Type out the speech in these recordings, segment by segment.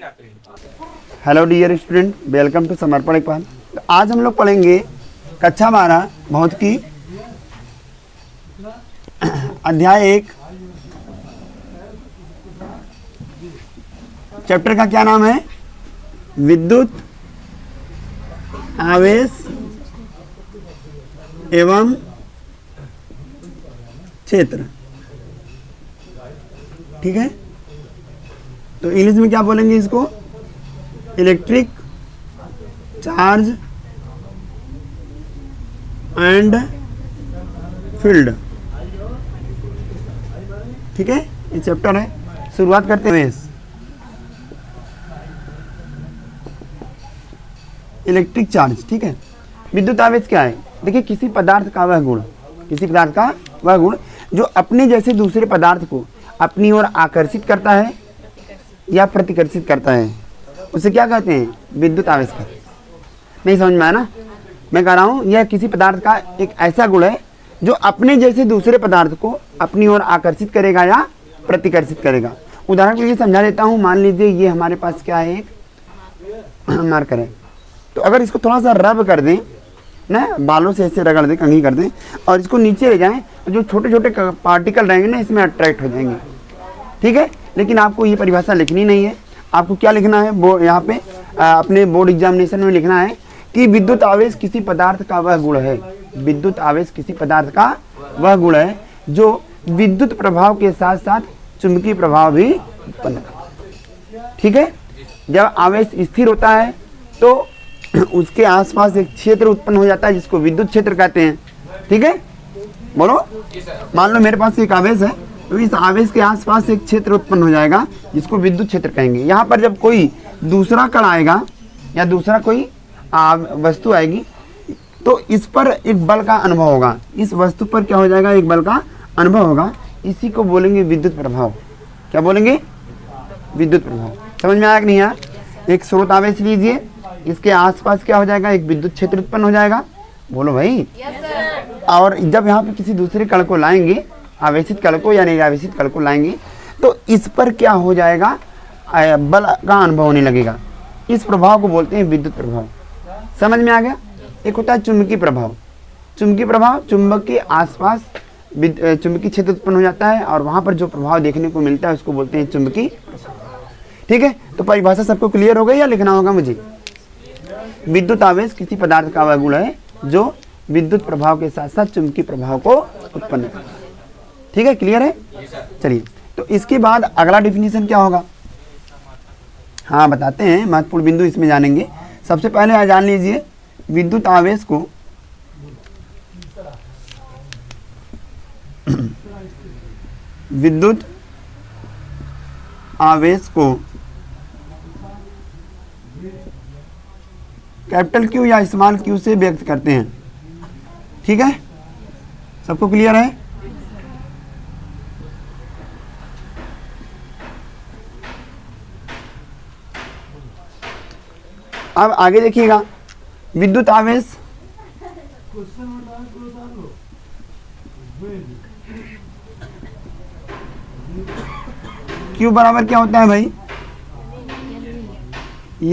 Hello dear student, welcome to Samarpan Pal. तो आज हम लोग पढ़ेंगे कक्षा 12 भौतिकी अध्याय 1। चैप्टर का क्या नाम है? विद्युत आवेश एवं क्षेत्र। ठीक है, तो इंग्लिश में क्या बोलेंगे इसको? Electric charge and field. ठीक है, ये चैप्टर है। शुरुआत करते हैं। Electric charge. ठीक है, विद्युत आवेश क्या है? देखिए, किसी पदार्थ का वह गुण, किसी पदार्थ का वह गुण जो अपने जैसे दूसरे पदार्थ को अपनी ओर आकर्षित करता है या प्रतिकर्षित करता है, उसे क्या कहते हैं? विद्युत आवेश कहते हैं। नहीं समझ में आया ना? मैं कह रहा हूँ यह किसी पदार्थ का एक ऐसा गुण है जो अपने जैसे दूसरे पदार्थ को अपनी ओर आकर्षित करेगा या प्रतिकर्षित करेगा। उदाहरण के लिए समझा देता हूँ। मान लीजिए ये हमारे पास क्या है, एक मार्कर है। तो अगर इसको थोड़ा सा रब कर दें ना, बालों से ऐसे रगड़ दें, कंघी कर दें और इसको नीचे ले जाएं, तो जो छोटे छोटे पार्टिकल रहेंगे ना, इसमें अट्रैक्ट हो जाएंगे। ठीक है, लेकिन आपको ये परिभाषा लिखनी नहीं है। आपको क्या लिखना है? यहाँ पे अपने बोर्ड एग्जामिनेशन में लिखना है कि विद्युत आवेश किसी पदार्थ का वह गुण है। विद्युत आवेश किसी पदार्थ का वह गुण है जो विद्युत प्रभाव के साथ साथ चुंबकीय प्रभाव भी उत्पन्न करता है। ठीक है, जब आवेश स्थिर होता है तो उसके आसपास एक क्षेत्र उत्पन्न हो जाता है जिसको विद्युत क्षेत्र कहते हैं। ठीक है, बोलो। मान लो मेरे पास एक आवेश है, तो इस आवेश के आसपास एक क्षेत्र उत्पन्न हो जाएगा जिसको विद्युत क्षेत्र कहेंगे। यहाँ पर जब कोई दूसरा कण आएगा या दूसरा कोई वस्तु आएगी तो इस पर एक बल का अनुभव होगा। इस वस्तु पर क्या हो जाएगा? एक बल का अनुभव होगा। इसी को बोलेंगे विद्युत प्रभाव। क्या बोलेंगे? विद्युत प्रभाव। समझ में आया कि नहीं आया? एक स्रोत आवेश लीजिए, इसके आसपास क्या हो जाएगा? एक विद्युत क्षेत्र उत्पन्न हो जाएगा। बोलो भाई। और जब यहाँ पे किसी दूसरे कण को लाएंगे, आवेशित कण को या निरावेशित कण को लाएंगे, तो इस पर क्या हो जाएगा? बल का अनुभव होने लगेगा। इस प्रभाव को बोलते हैं विद्युत प्रभाव। समझ में आ गया? एक होता है चुंबकीय प्रभाव। चुंबकीय प्रभाव, चुंबक के आसपास चुंबकीय क्षेत्र उत्पन्न हो जाता है और वहां पर जो प्रभाव देखने को मिलता है उसको बोलते हैं चुंबकीय। ठीक है, तो परिभाषा सबको क्लियर हो गई या लिखना होगा मुझे? विद्युत आवेश किसी पदार्थ का वह गुण है जो विद्युत प्रभाव के साथ साथ चुंबकीय प्रभाव को उत्पन्न करता है। ठीक है, क्लियर है? चलिए, तो इसके बाद अगला डिफिनीशन क्या होगा? हाँ, बताते हैं। महत्वपूर्ण बिंदु इसमें जानेंगे। सबसे पहले जान लीजिए विद्युत आवेश को विद्युत आवेश को कैपिटल क्यू या स्मॉल क्यू से व्यक्त करते हैं। ठीक है, सबको क्लियर है? अब आगे देखिएगा, विद्युत आवेश Q बराबर क्या होता है भाई?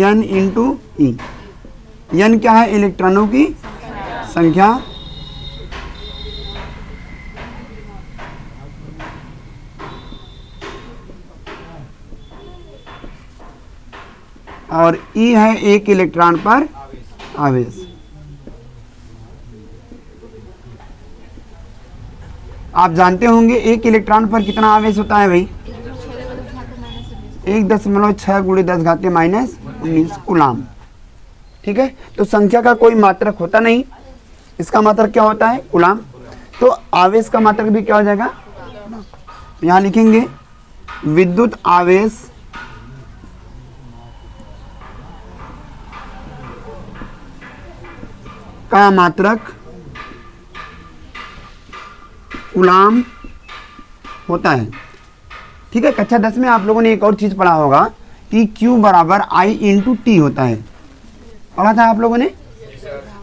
N इंटू ई। N क्या है? इलेक्ट्रॉनों की संख्या। और E है एक इलेक्ट्रॉन पर आवेश। आप जानते होंगे एक इलेक्ट्रॉन पर कितना आवेश होता है भाई? 1.6 × 10⁻⁻19 कूलाम। ठीक है, तो संख्या का कोई मात्रक होता नहीं, इसका मात्रक क्या होता है? कूलाम। तो आवेश का मात्रक भी क्या हो जाएगा? यहाँ लिखेंगे विद्युत आवेश का मात्रक कूलाम होता है। ठीक है, कक्षा 10 में आप लोगों ने एक और चीज पढ़ा होगा कि Q बराबर I इंटू टी होता है। पढ़ा था आप लोगों ने?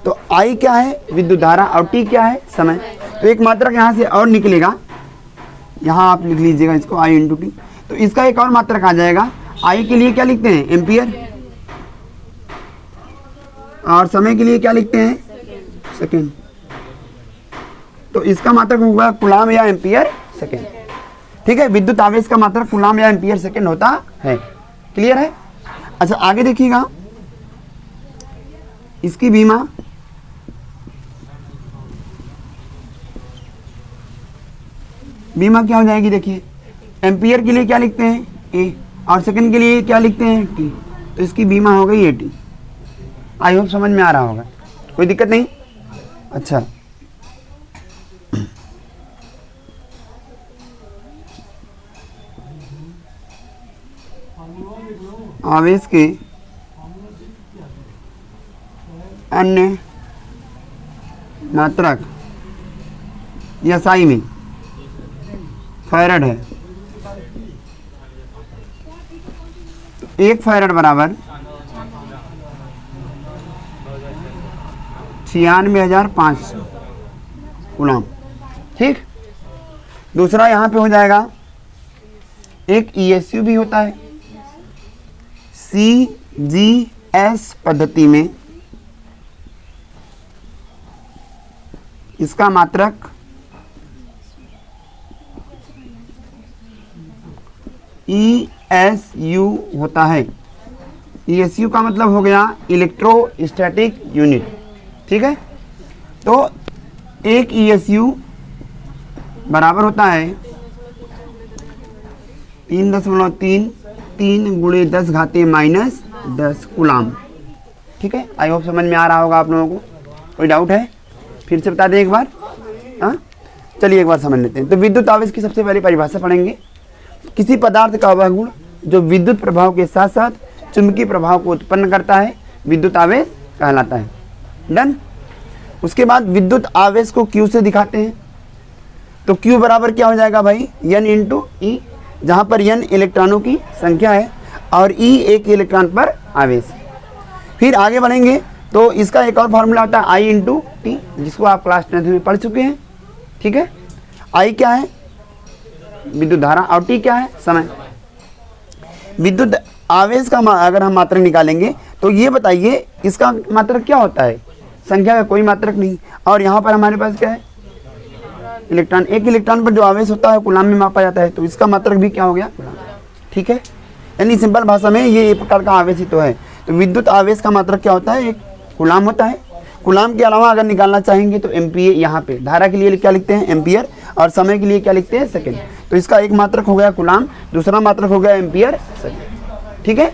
तो I क्या है? विद्युत धारा, और T क्या है? समय। तो एक मात्रक यहाँ से और निकलेगा, यहाँ आप लिख लीजिएगा इसको I इंटू टी। तो इसका एक और मात्रक आ जाएगा आई के लिए क्या लिखते हैं, एम्पियर, और समय के लिए क्या लिखते हैं, सेकेंड। तो इसका मात्रक होगा कूलाम या एम्पियर सेकेंड। ठीक है, विद्युत आवेश का मात्रक कूलाम या एम्पियर सेकेंड होता है। क्लियर है? अच्छा आगे देखिएगा, इसकी बीमा क्या हो जाएगी, देखिए एम्पियर के लिए क्या लिखते हैं, ए, और सेकंड के लिए क्या लिखते हैं, टी। तो इसकी बीमा हो गई एटी। आई होप समझ में आ रहा होगा, कोई दिक्कत नहीं। अच्छा आवेश के अन्य मात्रक या साई में फैरड है। तो 1 फैरड बराबर 96,500 कूलम। ठीक, दूसरा यहाँ पे हो जाएगा, एक ESU भी होता है। CGS पद्धति में इसका मात्रक ESU होता है। ESU का मतलब हो गया इलेक्ट्रोस्टैटिक यूनिट। ठीक है, तो एक ESU बराबर होता है 3.33 × 10⁻⁻10 कूलाम। ठीक है, आई होप समझ में आ रहा होगा आप लोगों को। कोई डाउट है, फिर से बता दें एक बार। हाँ चलिए एक बार समझ लेते हैं। तो विद्युत आवेश की सबसे पहले परिभाषा पढ़ेंगे। किसी पदार्थ का वह गुण जो विद्युत प्रभाव के साथ साथ चुंबकीय प्रभाव को उत्पन्न करता है विद्युत आवेश कहलाता है। डन। उसके बाद विद्युत आवेश को Q से दिखाते हैं। तो Q बराबर क्या हो जाएगा भाई, N × E, जहाँ पर N इलेक्ट्रॉनों की संख्या है और E एक इलेक्ट्रॉन पर आवेश। फिर आगे बढ़ेंगे तो इसका एक और फार्मूला होता है I × T, जिसको आप क्लास 10th में पढ़ चुके हैं। ठीक है, I क्या है, विद्युत धारा, और T क्या है, समय। विद्युत आवेश का अगर हम मात्रक निकालेंगे तो ये बताइए इसका मात्रक क्या होता है, संख्या का कोई मात्रक नहीं। और यहाँ पर हमारे पास क्या है, इलेक्ट्रॉन। एक इलेक्ट्रॉन पर जो आवेश होता है कूलाम में मापा जाता है, तो इसका मात्रक भी क्या हो गया, कूलाम। ठीक है, यानी सिंपल भाषा में ये एक प्रकार का आवेश ही तो है। तो विद्युत आवेश का मात्रक क्या होता है, एक कूलाम होता है। कूलाम के अलावा अगर निकालना चाहेंगे तो एम्पियर, यहाँ पे धारा के लिए क्या लिखते हैं, एम्पियर, और समय के लिए क्या लिखते हैं, सेकेंड। तो इसका एक मात्रक हो गया कूलाम, दूसरा मात्रक हो गया एम्पियर सेकेंड। ठीक है,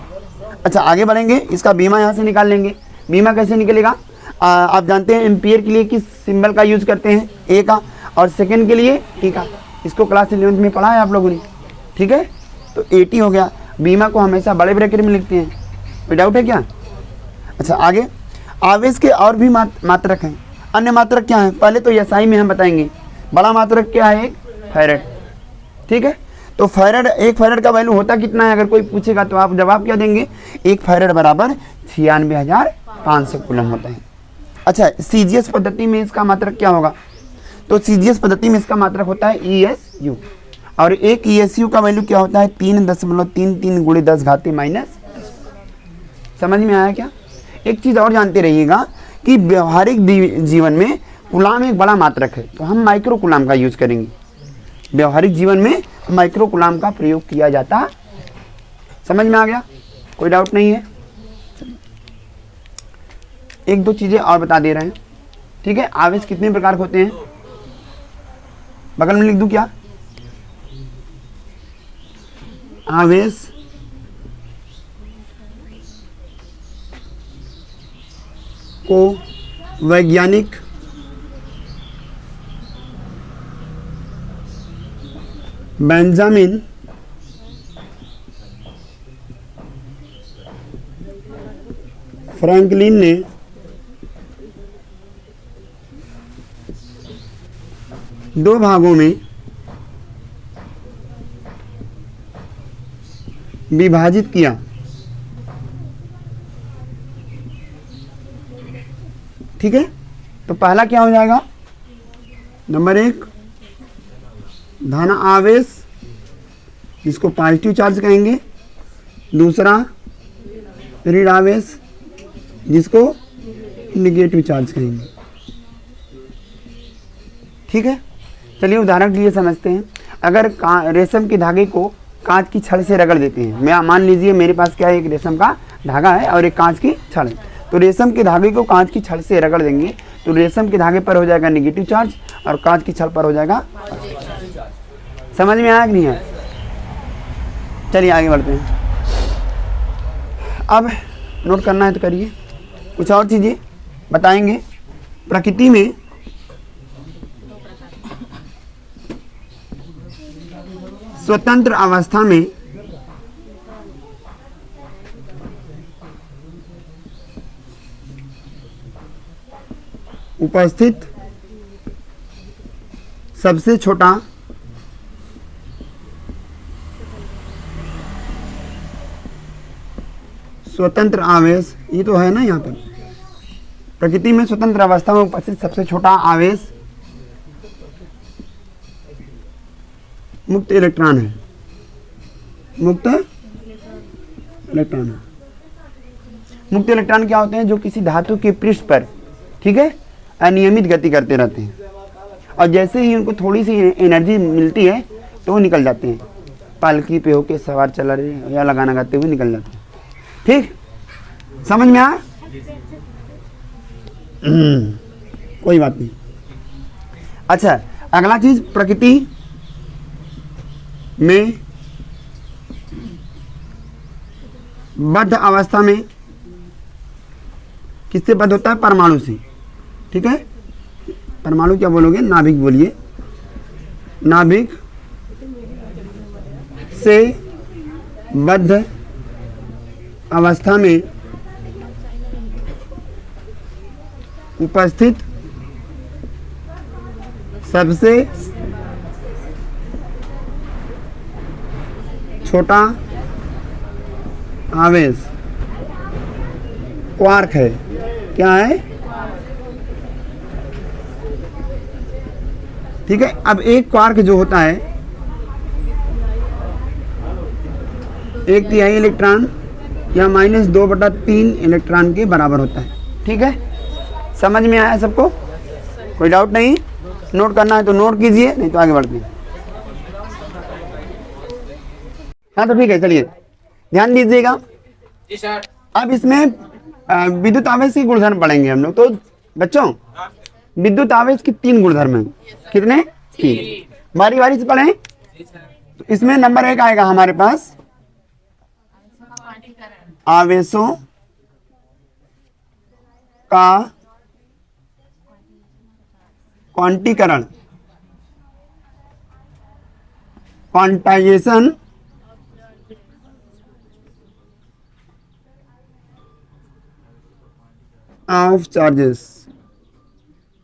अच्छा आगे बढ़ेंगे। इसका बीमा यहाँ से निकाल लेंगे। बीमा कैसे निकलेगा, आप जानते हैं एम्पियर के लिए किस सिंबल का यूज करते हैं, ए का, और सेकेंड के लिए टी का। इसको क्लास 11th में पढ़ा है आप लोगों ने। ठीक है, तो 80 हो गया। बीमा को हमेशा बड़े ब्रैकेट में लिखते हैं, कोई डाउट है क्या। अच्छा आगे, आवेश के और भी मात्रक हैं। अन्य मात्रक क्या है, पहले तो SI में हम बताएंगे। बड़ा मात्रक क्या है, एक फैरड। ठीक है, तो फैरड, एक फैरड का वैल्यू होता कितना है, अगर कोई पूछेगा तो आप जवाब क्या देंगे, एक फैरड बराबर 96,500 कूलम होता है। अच्छा, CGS पद्धति में इसका मात्रक क्या होगा, तो CGS पद्धति में इसका मात्रक होता है ESU, और एक ESU का वैल्यू क्या होता है, 3.33 × 10⁻⁻10। समझ में आया क्या। एक चीज़ और जानते रहिएगा कि व्यवहारिक जीवन में कूलाम एक बड़ा मात्रक है, तो हम माइक्रो कूलाम का यूज करेंगे। व्यवहारिक जीवन में माइक्रो कूलाम का प्रयोग किया जाता। समझ में आ गया, कोई डाउट नहीं है। एक दो चीजें और बता दे रहे हैं। ठीक है, आवेश कितने प्रकार के होते हैं, बगल में लिख दूं क्या, आवेश को वैज्ञानिक बेंजामिन फ्रैंकलिन ने दो भागों में विभाजित किया। ठीक है, तो पहला क्या हो जाएगा, नंबर 1 धन आवेश, जिसको पॉजिटिव चार्ज कहेंगे, दूसरा ऋण आवेश जिसको निगेटिव चार्ज कहेंगे। ठीक है, चलिए उदाहरण के लिए समझते हैं। अगर रेशम के धागे को कांच की छड़ से रगड़ देते हैं, मैं मान लीजिए मेरे पास क्या है, एक रेशम का धागा है और एक कांच की छड़ है, तो रेशम के धागे को कांच की छड़ से रगड़ देंगे तो रेशम के धागे पर हो जाएगा नेगेटिव चार्ज और कांच की छड़ पर हो जाएगा। समझ में आया कि नहीं है? चलिए आगे बढ़ते हैं। अब नोट करना है तो करिए। कुछ और चीजें बताएंगे। प्रकृति में स्वतंत्र अवस्था में उपस्थित सबसे छोटा स्वतंत्र आवेश, ये तो है ना यहाँ पर, प्रकृति में स्वतंत्र अवस्था में उपस्थित सबसे छोटा आवेश मुक्त इलेक्ट्रॉन है। मुक्त इलेक्ट्रॉन है। मुक्त इलेक्ट्रॉन क्या होते हैं? जो किसी धातु के पृष्ठ पर, ठीक है, अनियमित गति करते रहते हैं और जैसे ही उनको थोड़ी सी एनर्जी मिलती है तो वो निकल जाते हैं। पालकी पे होके सवार चला रहे या लगाना गाते हुए निकल जाते हैं। ठीक, समझ में आया? कोई बात नहीं। अच्छा, अगला चीज, प्रकृति में बद्ध अवस्था में किससे बद्ध होता है? परमाणु से। ठीक है, परमाणु क्या बोलोगे? नाभिक बोलिए। नाभिक से बद्ध अवस्था में उपस्थित सबसे छोटा आवेश क्वार्क है। क्या है? ठीक है, अब एक क्वार्क जो होता है 1/3 इलेक्ट्रॉन या -2/3 इलेक्ट्रॉन के बराबर होता है। ठीक है, समझ में आया सबको? कोई डाउट नहीं? नोट करना है तो नोट कीजिए, नहीं तो आगे बढ़ते हैं। हाँ तो ठीक है, चलिए ध्यान दीजिएगा। अब इसमें विद्युत आवेश के गुणधर्म पढ़ेंगे हम लोग। तो बच्चों, विद्युत आवेश की 3 गुणधर्म हैं। कितने? 3। बारी बारी से पढ़ें। तो इसमें नंबर 1 आएगा हमारे पास आवेशों का क्वांटीकरण, क्वांटाइजेशन ऑफ चार्जेस।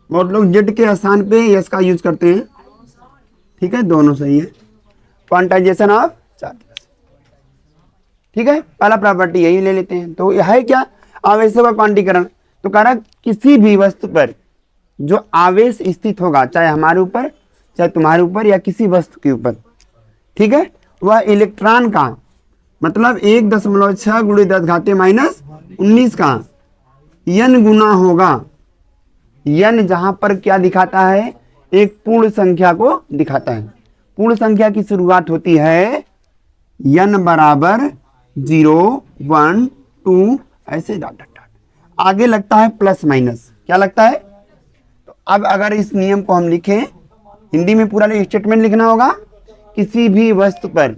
बहुत लोग जेड के स्थान पे यस का यूज करते हैं। ठीक है, दोनों सही है। Quantization of charges. ठीक है, पहला प्रॉपर्टी यही ले लेते हैं। तो यह है क्या? आवेशों का क्वांटीकरण। तो कह रहा किसी भी वस्तु पर जो आवेश स्थित होगा, चाहे हमारे ऊपर, चाहे तुम्हारे ऊपर या किसी वस्तु के ऊपर, ठीक है, वह इलेक्ट्रॉन का मतलब 1.6 × 10⁻⁻19 का n गुना होगा। n जहां पर क्या दिखाता है? एक पूर्ण संख्या को दिखाता है। पूर्ण संख्या की शुरुआत होती है n बराबर 0, 1, 2 ऐसे डॉट डॉट डॉट, आगे लगता है प्लस माइनस। क्या लगता है? तो अब अगर इस नियम को हम लिखें, हिंदी में पूरा स्टेटमेंट लिखना होगा। किसी भी वस्तु पर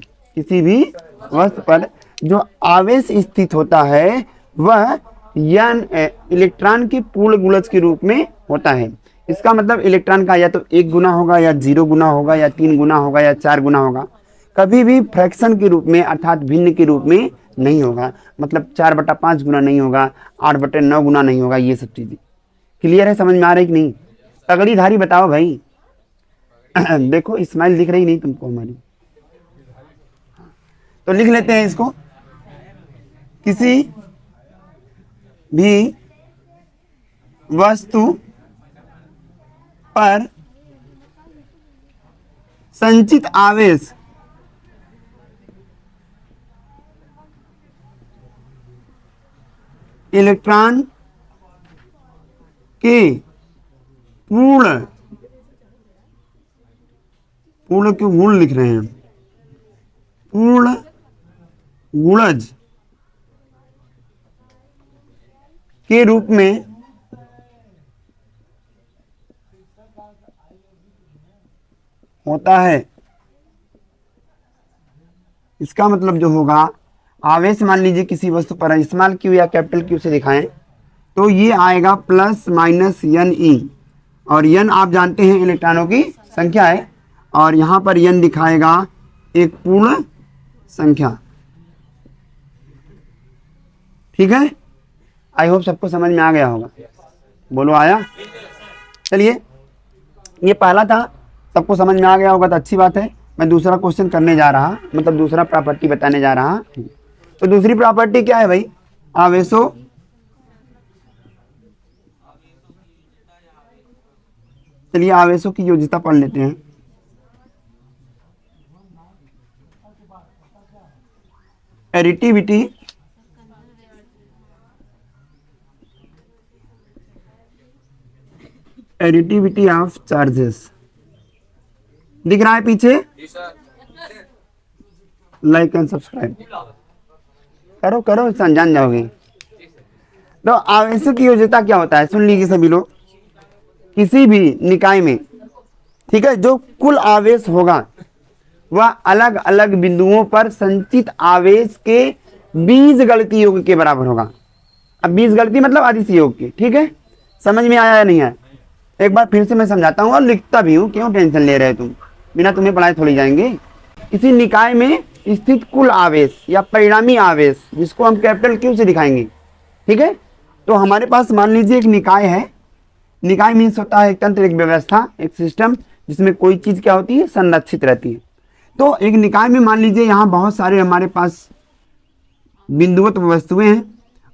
जो आवेश स्थित होता है वह n इलेक्ट्रॉन के पूर्ण गुणज के रूप में होता है। इसका मतलब इलेक्ट्रॉन का या तो 1 गुना होगा या 0 गुना होगा या 3 गुना होगा या 4 गुना होगा। कभी भी फ्रैक्शन के रूप में अर्थात भिन्न के रूप में नहीं होगा। मतलब 4/5 गुना नहीं होगा, 8/9 गुना नहीं होगा। ये सब चीजें क्लियर है? समझ में आ रही कि नहीं? तगड़ी धारी बताओ भाई। देखो स्माइल दिख रही नहीं तुमको हमारी। तो लिख लेते हैं इसको। किसी भी वस्तु पर संचित आवेश इलेक्ट्रॉन के पूर्ण पूर्ण क्यों गुण लिख रहे हैं, पूर्ण गुणज के रूप में होता है। इसका मतलब जो होगा, आवेश मान लीजिए किसी वस्तु पर स्मॉल क्यू या कैपिटल क्यू से दिखाएं तो ये आएगा प्लस माइनस एन ई, और एन आप जानते हैं इलेक्ट्रॉनों की संख्या है, और यहाँ पर एन दिखाएगा एक पूर्ण संख्या। ठीक है, आई होप सबको समझ में आ गया होगा। बोलो आया। चलिए, ये पहला था, सबको समझ में आ गया होगा तो अच्छी बात है। मैं दूसरा क्वेश्चन करने जा रहा, मतलब दूसरा प्रॉपर्टी बताने जा रहा। तो दूसरी प्रॉपर्टी क्या है भाई, आवेशों चलिए आवेशों की योज्यता पढ़ लेते हैं। एडिटिविटी एडिटिविटी ऑफ चार्जेस दिख रहा है पीछे, लाइक एंड सब्सक्राइब करो करो, जान जाओगे। तो आवेशों की योज्यता क्या होता है, सुन लीजिए सभी लोग। किसी भी निकाय में, ठीक है, जो कुल आवेश होगा वह अलग अलग बिंदुओं पर संचित आवेश के बीजगणितीय योग के बराबर होगा। अब बीजगणितीय मतलब अदिश योग के। ठीक है, समझ में आया या नहीं आया? एक बार फिर से मैं समझाता हूँ और लिखता भी हूँ, क्यों टेंशन ले रहे तुम, बिना तुम्हें पढ़ाए थोड़ी जाएंगे। किसी निकाय में स्थित कुल आवेश या परिणामी आवेश, जिसको हम कैपिटल क्यू से दिखाएंगे। ठीक है, तो हमारे पास मान लीजिए एक निकाय है। निकाय मीन्स होता है एक तंत्र, एक व्यवस्था, एक सिस्टम, जिसमें कोई चीज क्या होती है, संरक्षित रहती है। तो एक निकाय में मान लीजिए यहाँ बहुत सारे हमारे पास बिंदुवत वस्तुएं हैं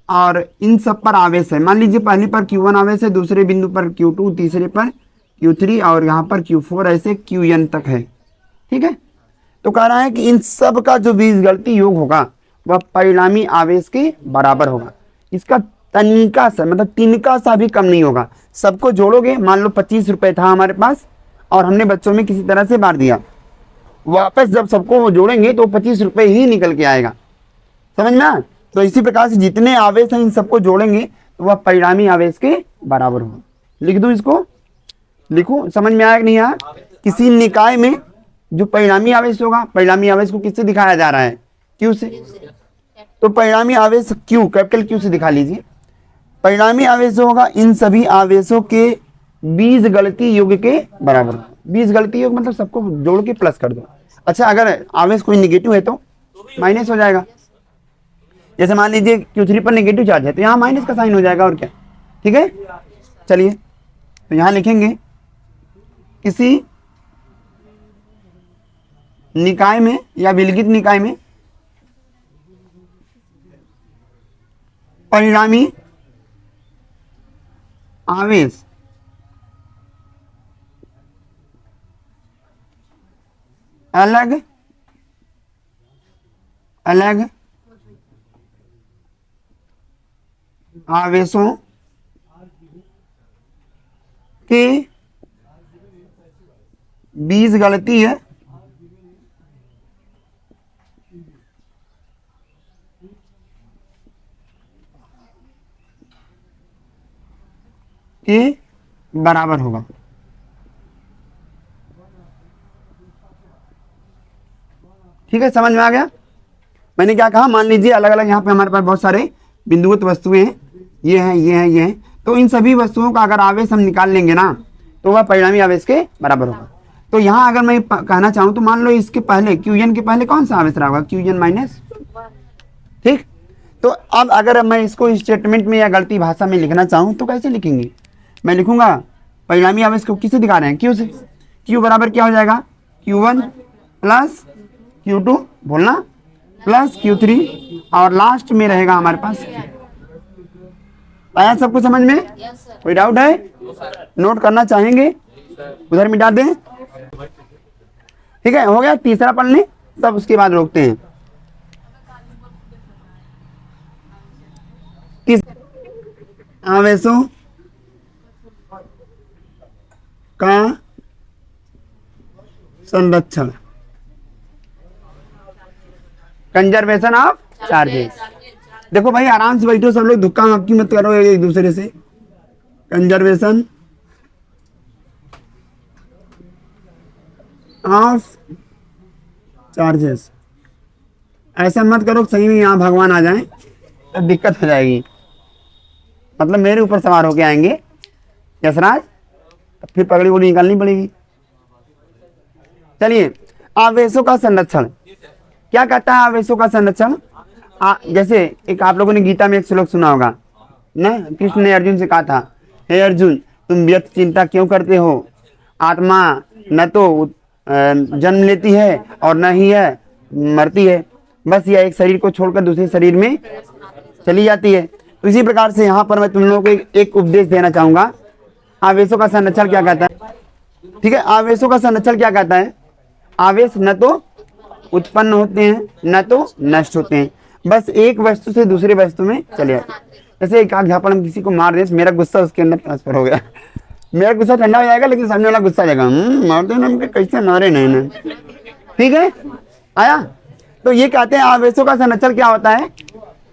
और इन सब पर आवेश है। मान लीजिए पहली पर Q1 आवेश है, दूसरे बिंदु पर Q2, तीसरे पर Q3 और यहाँ पर Q4, ऐसे Qn तक है। ठीक है, तो कह रहा है कि इन सब का जो बीजगणितीय योग होगा वह परिणामी आवेश के बराबर होगा। इसका तनिका सा, मतलब तिनका सा भी कम नहीं होगा। सबको जोड़ोगे, मान लो 25 रुपए था हमारे पास और हमने बच्चों में किसी तरह से बांट दिया, वापस जब सबको वो जोड़ेंगे तो 25 रुपए ही निकल के आएगा। समझ में आया? तो इसी प्रकार से जितने आवेश हैं इन सबको जोड़ेंगे तो वह परिणामी आवेश के बराबर होगा। लिख दूं इसको, लिखूं, समझ में आया कि नहीं आया? किसी निकाय में जो परिणामी आवेश होगा, परिणामी आवेश को किससे दिखाया जा रहा है, क्यू से। तो परिणामी आवेश क्यू, कैपिटल क्यू से दिखा लीजिए। परिणामी आवेश जो होगा इन सभी आवेशों के बीजगणितीय योग के बराबर। बीजगणितीय योग मतलब सबको जोड़ के प्लस कर दो। अच्छा, अगर आवेश कोई निगेटिव है तो माइनस हो जाएगा। जैसे मान लीजिए Q3 पर नेगेटिव चार्ज है तो यहाँ माइनस का साइन हो जाएगा, और क्या। ठीक है, चलिए तो यहाँ लिखेंगे किसी निकाय में या विलगित निकाय में परिणामी आवेश अलग अलग आवेशों के बीजगणितीय के बराबर होगा। ठीक है, समझ में आ गया? मैंने क्या कहा, मान लीजिए अलग अलग यहाँ पे हमारे पास बहुत सारे बिंदुवत वस्तुएं हैं, ये हैं, ये हैं, ये हैं। तो इन सभी वस्तुओं का अगर आवेश हम निकाल लेंगे ना तो वह परिणामी आवेश के बराबर होगा। तो यहाँ अगर मैं कहना चाहूँ तो मान लो इसके पहले Qn के पहले कौन सा आवेश रहा होगा, Qn माइनस। ठीक, तो अब अगर मैं इसको स्टेटमेंट में या गलती भाषा में लिखना चाहूँ तो कैसे लिखेंगे? मैं लिखूंगा परिणामी आवेश को किससे दिखा रहे हैं, Q से। Q बराबर क्या हो जाएगा, Q1 प्लस Q2, बोलना, प्लस Q3 और लास्ट में रहेगा हमारे पास। आया सबको समझ में? कोई डाउट है? नोट करना चाहेंगे उधर मिटा दें। ठीक है, हो गया, तीसरा पढ़ लें तब उसके बाद रोकते हैं। आवेशों का संरक्षण, कंजर्वेशन ऑफ चार्जेस। देखो भाई आराम से बैठो सब लोग, धुक्का मक्की मत करो एक दूसरे से। कंजर्वेशन ऑफ चार्जेस, ऐसा मत करो सही में यहाँ भगवान आ जाए तो दिक्कत हो जाएगी, मतलब मेरे ऊपर सवार होके आएंगे यशराज, तो फिर पगड़ी वगड़ी निकालनी पड़ेगी। चलिए, आवेशों का संरक्षण क्या कहता है? आवेशों का संरक्षण जैसे एक आप लोगों ने गीता में एक श्लोक सुना होगा ना, कृष्ण ने अर्जुन से कहा था, हे अर्जुन तुम व्यर्थ चिंता क्यों करते हो, आत्मा न तो जन्म लेती है और न ही है मरती है, बस यह एक शरीर को छोड़कर दूसरे शरीर में चली जाती है। तो इसी प्रकार से यहाँ पर मैं तुम लोगों को एक उपदेश देना चाहूंगा। आवेशों का संरक्षण क्या कहता है? ठीक है, आवेशों का संरक्षण क्या कहता है? आवेश न तो उत्पन्न होते हैं न तो नष्ट होते हैं, बस एक वस्तु से दूसरे वस्तु में चले जाते हैं। जैसे एक आग झापड़ हम किसी को मार दें, मेरा गुस्सा उसके अंदर ट्रांसफर हो गया, मेरा गुस्सा ठंडा हो जाएगा लेकिन सामने वाला गुस्सा आ जाएगा, मारते ना कैसे मारे नहीं ना, ठीक है आया। तो ये कहते हैं आवेशों का संरक्षण क्या होता है?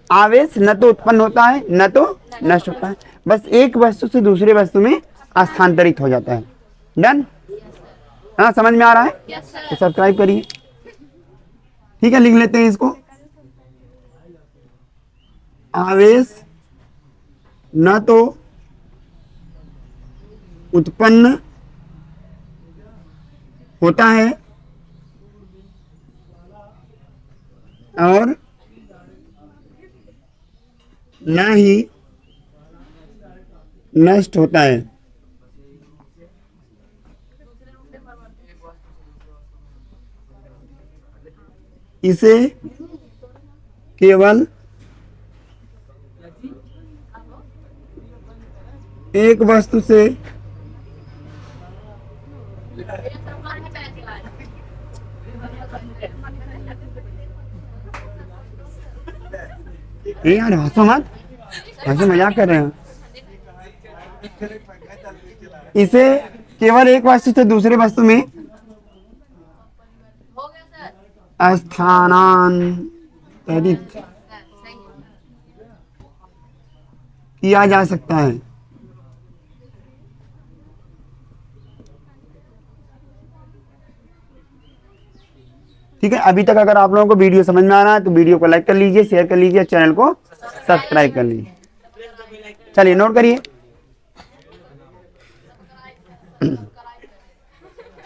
आवेश न तो उत्पन्न होता है न तो नष्ट होता है, बस एक वस्तु से दूसरे वस्तु में स्थानांतरित हो जाता है। डन? हाँ, समझ में आ रहा है? तो सब्सक्राइब करिए, ठीक है। लिख लेते हैं इसको, आवेश न तो उत्पन्न होता है और न ही नष्ट होता है, इसे केवल एक वस्तु से यार हंसो मत, हंसो, मजाक कर रहे हैं। इसे केवल एक वस्तु से दूसरे वस्तु में स्थानांतरित किया जा सकता है। ठीक है, अभी तक अगर आप लोगों को वीडियो समझ में आ रहा है तो वीडियो को लाइक कर लीजिए, शेयर कर लीजिए, चैनल को सब्सक्राइब कर लीजिए। चलिए नोट करिए,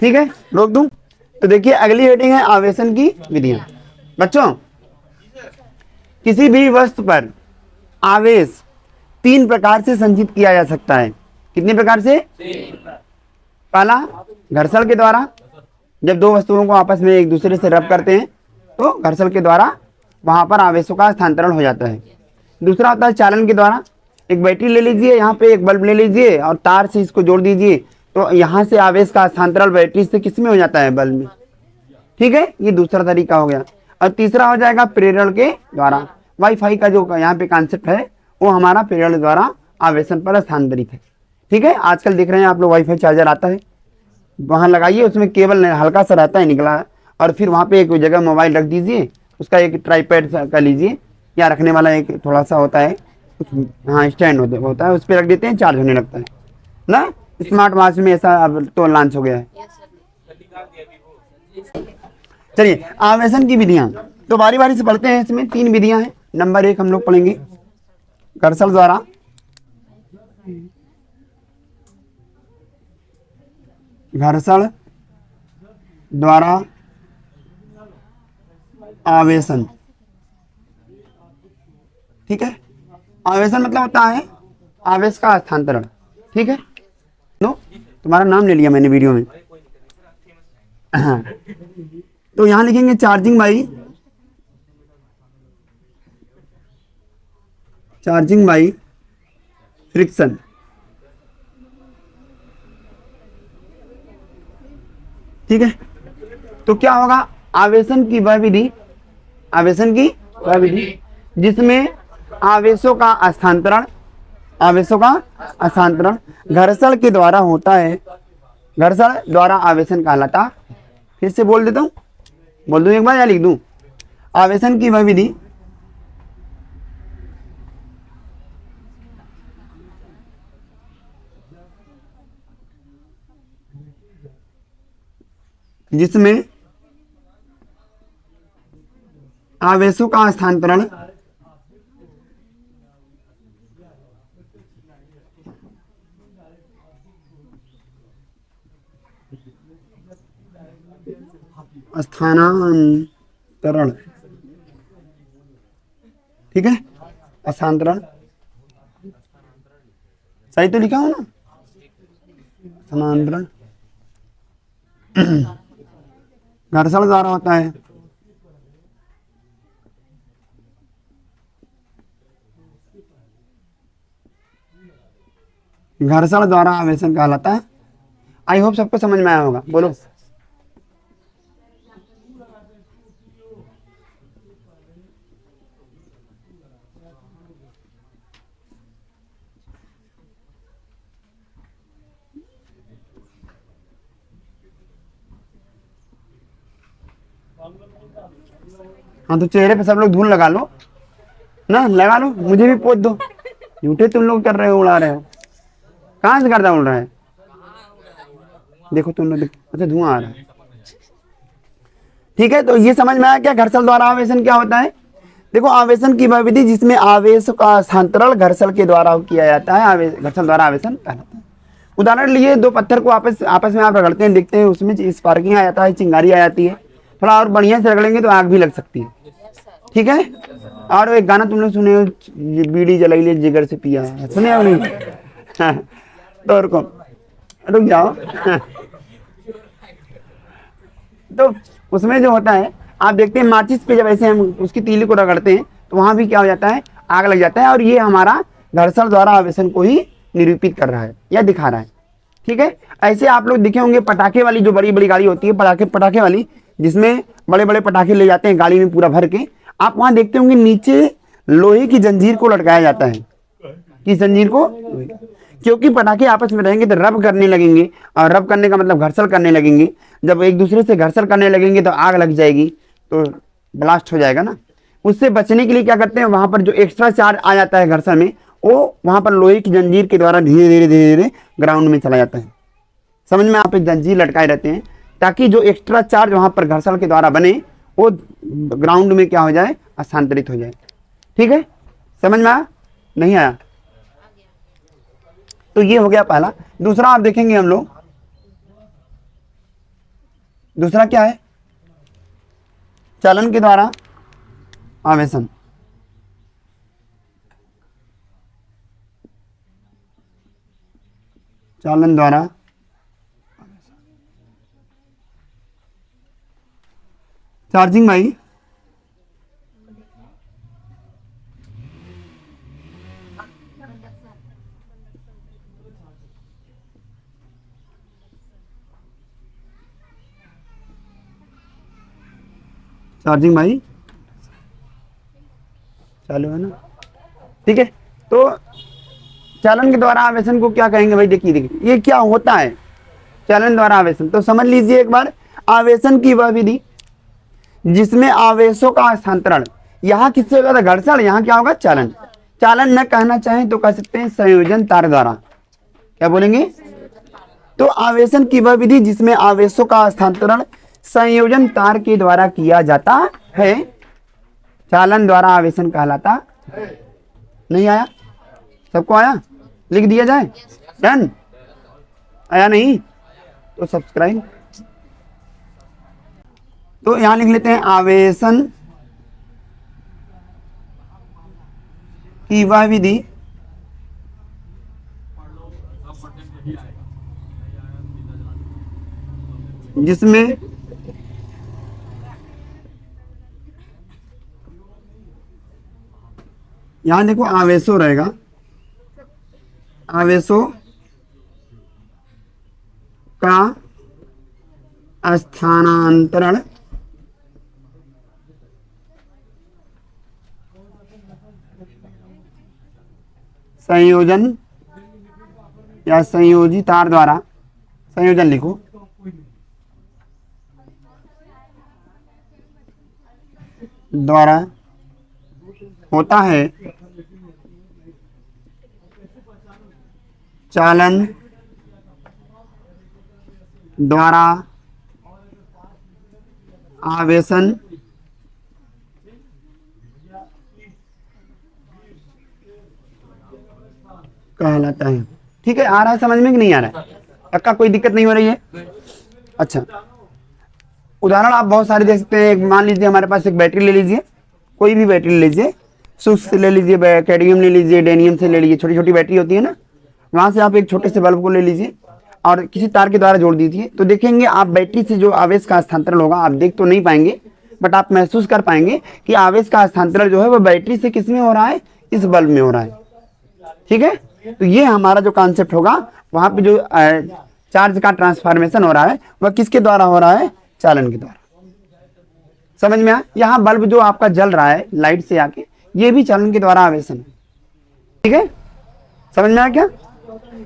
ठीक है, रोक दूं? तो देखिए अगली हेडिंग है आवेशन की विधियां। बच्चों, किसी भी वस्तु पर आवेश 3 प्रकार से संचित किया जा सकता है। कितने प्रकार से? पहला, घर्षण के द्वारा, जब दो वस्तुओं को आपस में एक दूसरे से रब करते हैं तो घर्षण के द्वारा वहां पर आवेशों का स्थानांतरण हो जाता है। दूसरा होता है चालन के द्वारा, एक बैटरी ले लीजिए, यहाँ पे एक बल्ब ले लीजिए और तार से इसको जोड़ दीजिए, तो यहाँ से आवेश का स्थानांतरण बैटरी से किस में हो जाता है? बल्ब में। ठीक है, ये दूसरा तरीका हो गया। और तीसरा हो जाएगा प्रेरण के द्वारा। वाईफाई का जो यहाँ पे कॉन्सेप्ट है वो हमारा प्रेरण द्वारा आवेशन पर स्थानांतरित है। ठीक है, आजकल देख रहे हैं आप लोग वाईफाई चार्जर आता है, वहां लगाइए, उसमें केबल हल्का सा रहता है निकला, और फिर वहां पे एक जगह मोबाइल रख दीजिए, उसका एक ट्राईपैड का लीजिए या रखने वाला एक थोड़ा सा होता है कुछ, हाँ स्टैंड होता है, उस पर रख देते हैं, चार्ज होने लगता है ना। स्मार्ट वॉच में ऐसा अब तो लॉन्च हो गया है। चलिए आवेशन की विधियां तो बारी बारी से पढ़ते हैं। इसमें 3 विधियां हैं। नंबर 1 हम लोग पढ़ेंगे घर्षण द्वारा, घर्षण द्वारा आवेशन। ठीक है, आवेशन मतलब होता है आवेश का स्थानांतरण। ठीक है, नो तुम्हारा नाम ले लिया मैंने वीडियो में। हाँ, तो यहां लिखेंगे चार्जिंग बाई फ्रिक्शन। ठीक है, तो क्या होगा? आवेशन की वह विधि जिसमें आवेशों का स्थानांतरण आवेशों का स्थानांतरण घर्षण के द्वारा होता है, घर्षण द्वारा आवेशन कहलाता। फिर से बोल देता हूँ, बोल दूं एक बार या लिख दूं? आवेशन की वह विधि जिसमें आवेशों का स्थानांतरण स्थानांतरण, ठीक है, स्थानांतरण सही तो लिखा हो ना? स्थानांतरण घर्षण द्वारा होता है। घर्षण द्वारा आवेशन कहलाता है। आई होप सबको समझ में आया होगा, बोलो। हाँ तो चेहरे पे सब लोग धूल लगा लो ना, लगा लो, मुझे भी पोत दो। झूठे तुम लोग कर रहे हो, उड़ा रहे हो। कहाँ से गर्दा उड़ रहा है? देखो तुम लोग, अच्छा धुआं आ रहा है। ठीक है, तो ये समझ में आया क्या घर्षण द्वारा आवेशन क्या होता है? देखो, आवेशन की वह विधि जिसमें आवेश का स्थानांतरण घर्षण के द्वारा किया जाता है, घर्षण द्वारा आवेशन कहलाता है। उदाहरण लिए, दो पत्थर को आपस में आप रगड़ते हैं, देखते हैं उसमें स्पार्किंग आ जाता है, चिंगारी आ जाती है। थोड़ा और बढ़िया से रगड़ेंगे तो आग भी लग सकती है, ठीक है। और एक गाना तुमने सुने हो, बीड़ी जलाई ले जिगर से पिया, सुने हो नहीं? तो रुक जाओ। तो उसमें जो होता है, आप देखते हैं माचिस पे जब ऐसे हम उसकी तीली को रगड़ते हैं तो वहां भी क्या हो जाता है, आग लग जाता है। और ये हमारा घर्षण द्वारा आवेशन को ही निरूपित कर रहा है या दिखा रहा है, ठीक है। ऐसे आप लोग दिखे होंगे पटाखे वाली, जो बड़ी बड़ी गाड़ी होती है पटाखे वाली, जिसमें बड़े बड़े पटाखे ले जाते हैं गाड़ी में पूरा भर के। आप वहां देखते होंगे नीचे लोहे की जंजीर को लटकाया जाता है। किस जंजीर को? क्योंकि पटाखे आपस में रहेंगे तो रब करने लगेंगे, और रब करने का मतलब घर्षण करने लगेंगे। जब एक दूसरे से घर्षण करने लगेंगे तो आग लग जाएगी, तो ब्लास्ट हो जाएगा ना। उससे बचने के लिए क्या करते हैं, वहां पर जो एक्स्ट्रा चार्ज आ जाता है घर्षण में, वो वहां पर लोहे की जंजीर के द्वारा धीरे धीरे धीरे धीरे ग्राउंड में चला जाता है। समझ में? आप एक जंजीर लटकाए रहते हैं ताकि जो एक्स्ट्रा चार्ज वहां पर घर्षण के द्वारा बने वो ग्राउंड में क्या हो जाए, स्थानांतरित हो जाए, ठीक है। समझ में आया? नहीं आया? तो ये हो गया पहला। दूसरा आप देखेंगे हम लोग, दूसरा क्या है, चलन के द्वारा आवेशन। चालन द्वारा चार्जिंग भाई, चार्जिंग भाई चालू है ना, ठीक है। तो चालन के द्वारा आवेशन को क्या कहेंगे भाई? देखिए ये क्या होता है चालन द्वारा आवेशन, तो समझ लीजिए एक बार। आवेशन की वह विधि जिसमें आवेशों का स्थानांतरण, यहाँ किससे होगा था? घर्षण। यहाँ क्या होगा? चालन। चालन न कहना चाहें तो कह सकते हैं संयोजन तार द्वारा। क्या बोलेंगे? तो आवेशन की वह विधि जिसमें आवेशों का स्थानांतरण संयोजन तार के द्वारा किया जाता है, चालन द्वारा आवेशन कहलाता। नहीं आया? सबको आया? लिख दिया जाए? डन? आया नहीं तो सब्सक्राइब। तो यहां लिख लेते हैं आवेशन की वह विधि जिसमें यहां देखो आवेशों रहेगा, आवेशों का स्थानांतरण संयोजन या संयोजी तार द्वारा, संयोजन लिखो, द्वारा होता है चालन द्वारा आवेशन कहलाता है। ठीक है, आ रहा है समझ में कि नहीं आ रहा है? पक्का कोई दिक्कत नहीं हो रही है? अच्छा, उदाहरण आप बहुत सारे दे सकते हैं। मान लीजिए हमारे पास एक बैटरी ले लीजिए, कोई भी बैटरी ले लीजिए, सुस से ले लीजिए, कैडमियम ले लीजिए, डेनियम से ले लीजिए, छोटी छोटी बैटरी होती है ना, वहां से आप एक छोटे से बल्ब को ले लीजिए और किसी तार के द्वारा जोड़ दीजिए, तो देखेंगे आप बैटरी से जो आवेश का हस्तांतरण होगा, आप देख तो नहीं पाएंगे बट आप महसूस कर पाएंगे कि आवेश का हस्तांतरण जो है वो बैटरी से किस में हो रहा है, इस बल्ब में हो रहा है। ठीक है, तो ये हमारा जो कॉन्सेप्ट होगा, वहां पे जो चार्ज का ट्रांसफॉर्मेशन हो रहा है वह किसके द्वारा हो रहा है, चालन के द्वारा। समझ में आया? यहाँ बल्ब जो आपका जल रहा है लाइट से आके, ये भी चालन के द्वारा आवेशन है। ठीक है, समझ में आया? क्या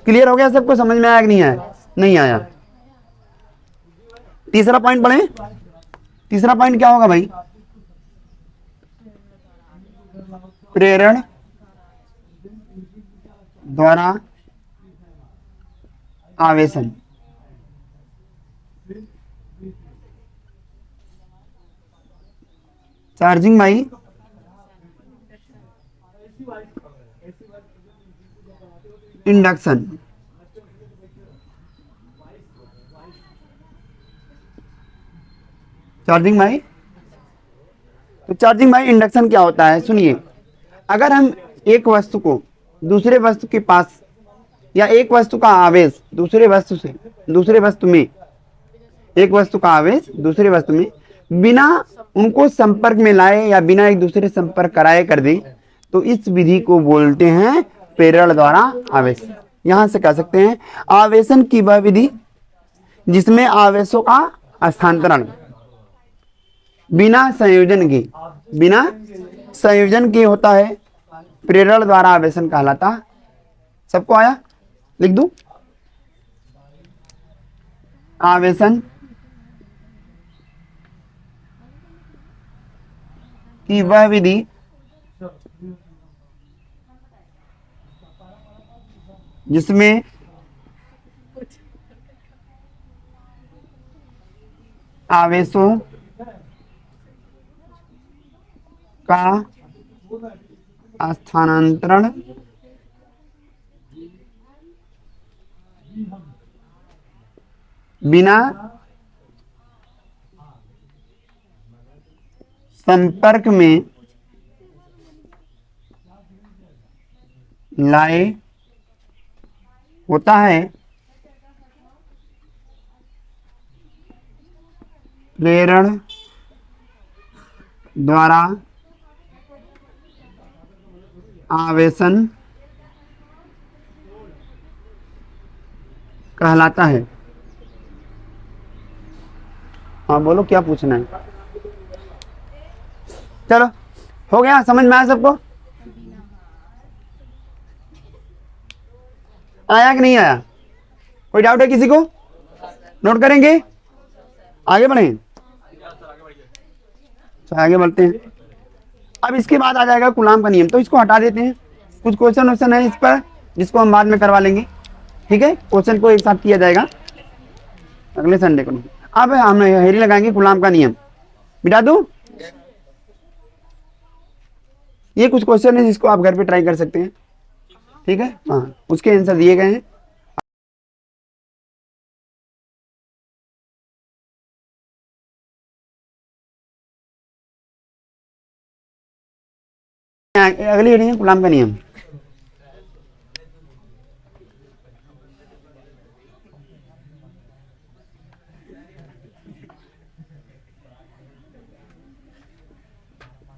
क्लियर हो गया सबको? समझ में आया कि नहीं आया? नहीं आया? तीसरा पॉइंट पढ़े। तीसरा पॉइंट क्या होगा भाई? प्रेरण द्वारा आवेशन। चार्जिंग भाई इंडक्शन। चार्जिंग भाई, तो चार्जिंग भाई इंडक्शन क्या होता है? सुनिए, अगर हम एक वस्तु को दूसरे वस्तु के पास, या एक वस्तु का आवेश दूसरे वस्तु से, दूसरे वस्तु में, एक वस्तु का आवेश दूसरे वस्तु में बिना उनको संपर्क में लाए या बिना एक दूसरे संपर्क कराए कर दे, तो इस विधि को बोलते हैं प्रेरण द्वारा आवेश। यहां से कह सकते हैं आवेशन की वह विधि जिसमें आवेशों का हस्तांतरण बिना संयोजन के होता है, प्रेरण द्वारा आवेशन कहलाता। सबको आया? लिख दूं? आवेशन की वह विधि जिसमें आवेशों का स्थानांतरण बिना संपर्क में लाए होता है, प्रेरण द्वारा आवेशन कहलाता है। हाँ बोलो, क्या पूछना है? चलो, हो गया? समझ में आया सबको? आया कि नहीं आया? कोई डाउट है किसी को? नोट करेंगे, आगे बढ़ें। तो आगे बढ़ते हैं। अब इसके बाद आ जाएगा कूलाम का नियम, तो इसको हटा देते हैं। कुछ क्वेश्चन है इस पर जिसको हम बाद में करवा लेंगे। ठीक है, क्वेश्चन को एक साथ किया जाएगा अगले संडे को। अब हम हेरी लगाएंगे कूलाम का नियम। मिटा दूं? ये कुछ क्वेश्चन है जिसको आप घर पे ट्राई कर सकते हैं। ठीक है, हाँ, उसके आंसर दिए गए हैं। अगली हेडिंग है कूलाम का नियम।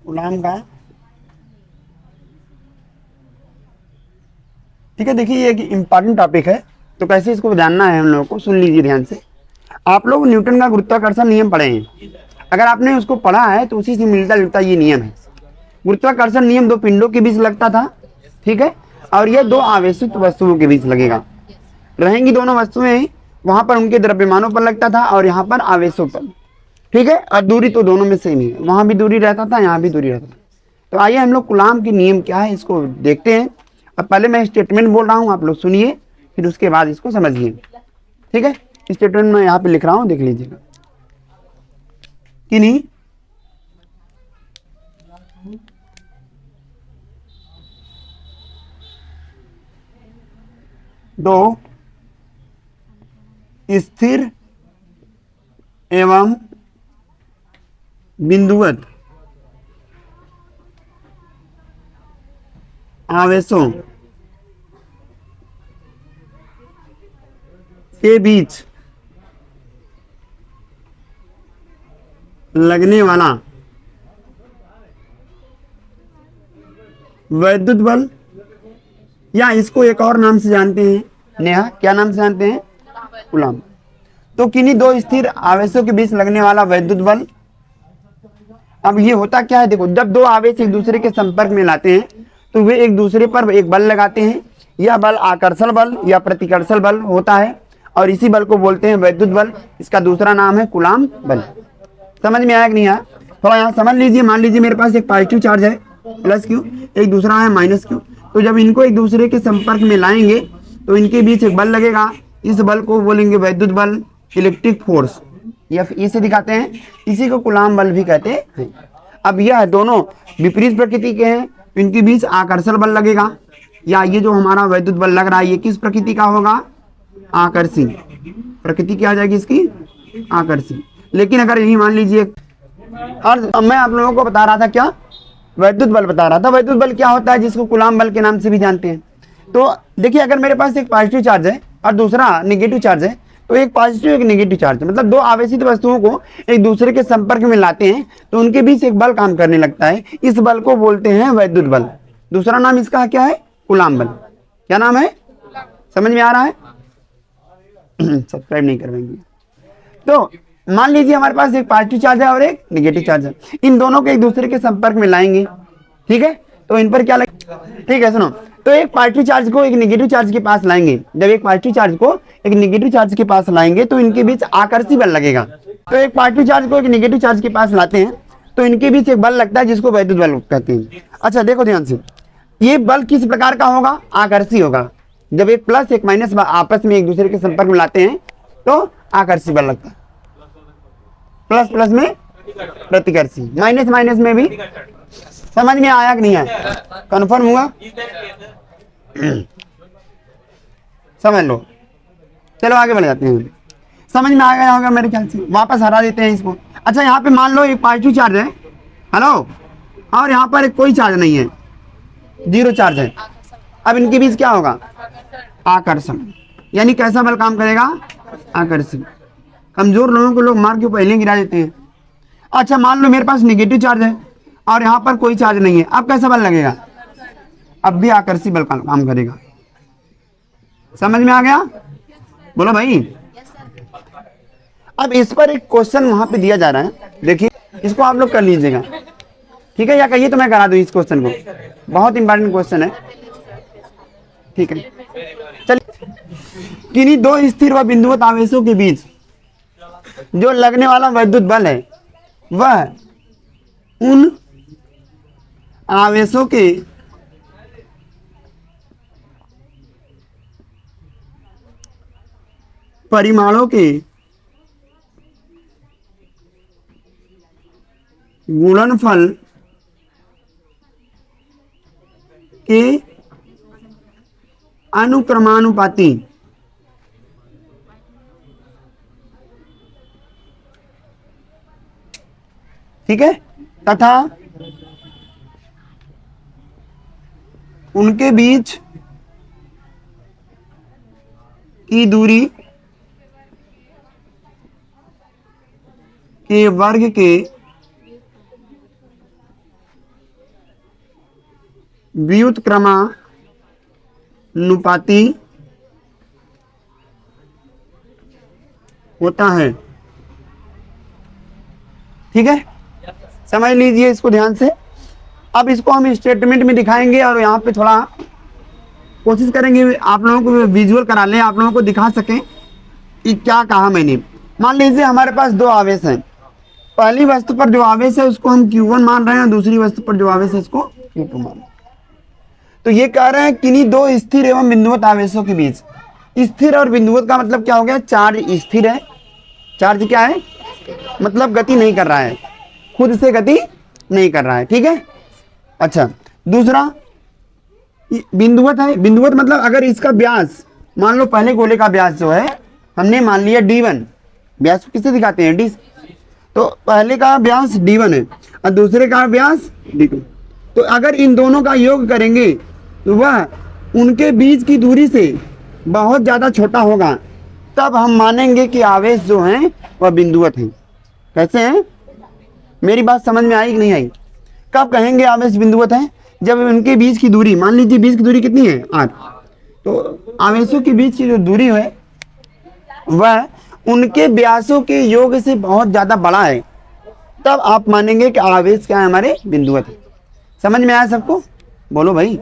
कूलाम का, ठीक है, देखिए ये एक इम्पॉर्टेंट टॉपिक है, तो कैसे इसको जानना है हम लोगों को, सुन लीजिए ध्यान से। आप लोग न्यूटन का गुरुत्वाकर्षण नियम पढ़े हैं। अगर आपने उसको पढ़ा है तो उसी से मिलता जुलता ये नियम है। गुरुत्वाकर्षण नियम दो पिंडों के बीच लगता था। ठीक है, और ये दो आवेशित वस्तुओं के बीच लगेगा। रहेंगी दोनों वस्तुएं, वहां पर उनके द्रव्यमानों पर लगता था और यहाँ पर आवेशों पर। ठीक है, और दूरी तो दोनों में सेम ही है, वहां भी दूरी रहता था, यहाँ भी दूरी रहता था। तो आइए हम लोग कूलाम की नियम क्या है इसको देखते हैं। अब पहले मैं स्टेटमेंट बोल रहा हूँ, आप लोग सुनिए, फिर उसके बाद इसको समझिए। ठीक है, स्टेटमेंट मैं यहाँ पे लिख रहा हूँ, देख लीजिएगा। किन्हीं दो स्थिर एवं बिंदुवत आवेशों के बीच लगने वाला वैद्युत बल, या इसको एक और नाम से जानते हैं, नेहा क्या नाम से जानते हैं? कूलाम। तो किन्हीं दो स्थिर आवेशों के बीच लगने वाला वैद्युत बल। अब ये होता क्या है, देखो, जब दो आवेश एक दूसरे के संपर्क में लाते हैं तो वे एक दूसरे पर एक बल लगाते हैं। यह बल आकर्षण बल या प्रतिकर्षण बल होता है और इसी बल को बोलते हैं वैद्युत बल। इसका दूसरा नाम है कूलाम बल। समझ में आया कि नहीं आया? थोड़ा यहाँ समझ लीजिए। मान लीजिए मेरे पास एक पॉजिटिव चार्ज है प्लस क्यू, एक दूसरा है माइनस क्यू। तो जब इनको एक दूसरे के संपर्क में लाएंगे तो इनके बीच एक बल लगेगा। इस बल को बोलेंगे वैद्युत बल, इलेक्ट्रिक फोर्स, या इसे दिखाते हैं, इसी को कूलाम बल भी कहते हैं। अब यह दोनों विपरीत प्रकृति के हैं, इनके बीच आकर्षण बल लगेगा। या ये जो हमारा वैद्युत बल लग रहा है ये किस प्रकृति का होगा? आकर्षी प्रकृति क्या आ जाएगी इसकी? आकर्षी। लेकिन अगर यही मान लीजिए, और मैं आप लोगों को बता रहा था क्या? वैद्युत बल बता रहा था। वैद्युत बल क्या होता है, जिसको कूलाम बल के नाम से भी जानते हैं। तो देखिए, अगर मेरे पास एक पॉजिटिव चार्ज है और दूसरा नेगेटिव चार्ज है, तो एक पॉजिटिव एक नेगेटिव चार्ज, मतलब दो आवेशित वस्तुओं को एक दूसरे के संपर्क में लाते हैं तो उनके बीच एक बल काम करने लगता है। इस बल को बोलते हैं वैद्युत बल। दूसरा नाम इसका क्या है? कूलाम बल। क्या नाम है? समझ में आ रहा है? सब्सक्राइब नहीं करवाएंगे। तो मान लीजिए हमारे पास एक पॉजिटिव चार्ज है और एक नेगेटिव चार्ज है, इन दोनों को एक दूसरे के संपर्क में लाएंगे। ठीक है, तो इन पर क्या लगेगा? ठीक है, सुनो। तो एक पॉजिटिव चार्ज को एक नेगेटिव चार्ज के पास लाएंगे। जब एक पॉजिटिव चार्ज को एक नेगेटिव चार्ज के पास लाएंगे तो इनके बीच आकर्षी बल लगेगा। तो एक पॉजिटिव चार्ज को एक नेगेटिव चार्ज के पास लाते हैं तो इनके बीच एक बल लगता है जिसको वैद्युत बल कहते हैं। अच्छा देखो ध्यान से, ये बल किस प्रकार का होगा? आकर्षी होगा। जब एक प्लस एक माइनस आपस में एक दूसरे के संपर्क में लाते हैं तो आकर्षी बल लगता है। प्लस प्लस में प्रतिकर्षी, माइनस माइनस में भी। समझ में आया कि नहीं आया? कंफर्म हुआ? समझ लो। चलो आगे बढ़ जाते हैं। समझ में आ गया होगा मेरे ख्याल से। वापस हरा देते हैं इसको। अच्छा, यहाँ पे मान लो एक पॉजिटिव चार्ज है, हेलो, और यहाँ पर कोई चार्ज नहीं है, जीरो चार्ज है। अब इनके बीच क्या होगा? आकर्षण। यानी कैसा बल काम करेगा? आकर्षण। कमजोर लोगों को लोग मार के पहले गिरा देते हैं। अच्छा, मान लो मेरे पास नेगेटिव चार्ज है और यहाँ पर कोई चार्ज नहीं है, अब कैसा बल लगेगा? अब भी आकर्षी बल काम करेगा। समझ में आ गया? बोलो भाई। अब इस पर एक क्वेश्चन वहां पे दिया जा रहा है, देखिए इसको आप लोग कर लीजिएगा। ठीक है, या कहिए तो मैं करा दूं इस क्वेश्चन को, बहुत इंपॉर्टेंट क्वेश्चन है। ठीक है, चलिए। किन्हीं दो स्थिर व बिंदुवत आवेशों के बीच जो लगने वाला वैद्युत बल है वह उन आवेशों के परिमाणों के गुणनफल के अनुक्रमानुपाती ठीक है, तथा उनके बीच की दूरी के वर्ग के व्युत्क्रमानुपाती होता है। ठीक है, समझ लीजिए इसको ध्यान से। अब इसको हम स्टेटमेंट में दिखाएंगे और यहाँ पे थोड़ा कोशिश करेंगे आप लोगों को विजुअल करा लें, आप लोगों को दिखा सकें कि क्या कहा मैंने। मान लीजिए हमारे पास दो आवेश हैं, पहली वस्तु पर जो आवेश है उसको हम Q1 मान रहे हैं, दूसरी वस्तु पर जो आवेश है उसको Q2 मान रहे हैं। तो ये कह रहे हैं किन्हीं दो स्थिर एवं बिंदुवत आवेशों के बीच, स्थिर और बिंदुवत का मतलब क्या हो गया, चार्ज स्थिर है, चार्ज क्या है, मतलब गति नहीं कर रहा है, खुद से गति नहीं कर रहा है, ठीक है। अच्छा, दूसरा बिंदुवत है, बिंदुवत मतलब अगर इसका व्यास, मान लो पहले गोले का व्यास जो है हमने मान लिया D1, व्यास को किससे दिखाते हैं, D, तो पहले का व्यास D1 है और दूसरे का व्यास D2, तो अगर इन दोनों का योग करेंगे तो वह उनके बीच की दूरी से बहुत ज़्यादा छोटा होगा, तब हम मानेंगे कि आवेश जो हैं वह बिंदुवत हैं। कैसे हैं, मेरी बात समझ में आई कि नहीं आई। कब कहेंगे आवेश बिंदुवत हैं, जब उनके बीच की दूरी, मान लीजिए बीच की दूरी कितनी है r, तो आवेशों के बीच की जो दूरी है वह उनके व्यासों के योग से बहुत ज़्यादा बड़ा है, तब आप मानेंगे कि आवेश क्या है, हमारे बिंदुवत है। समझ में आया सबको, बोलो भाई।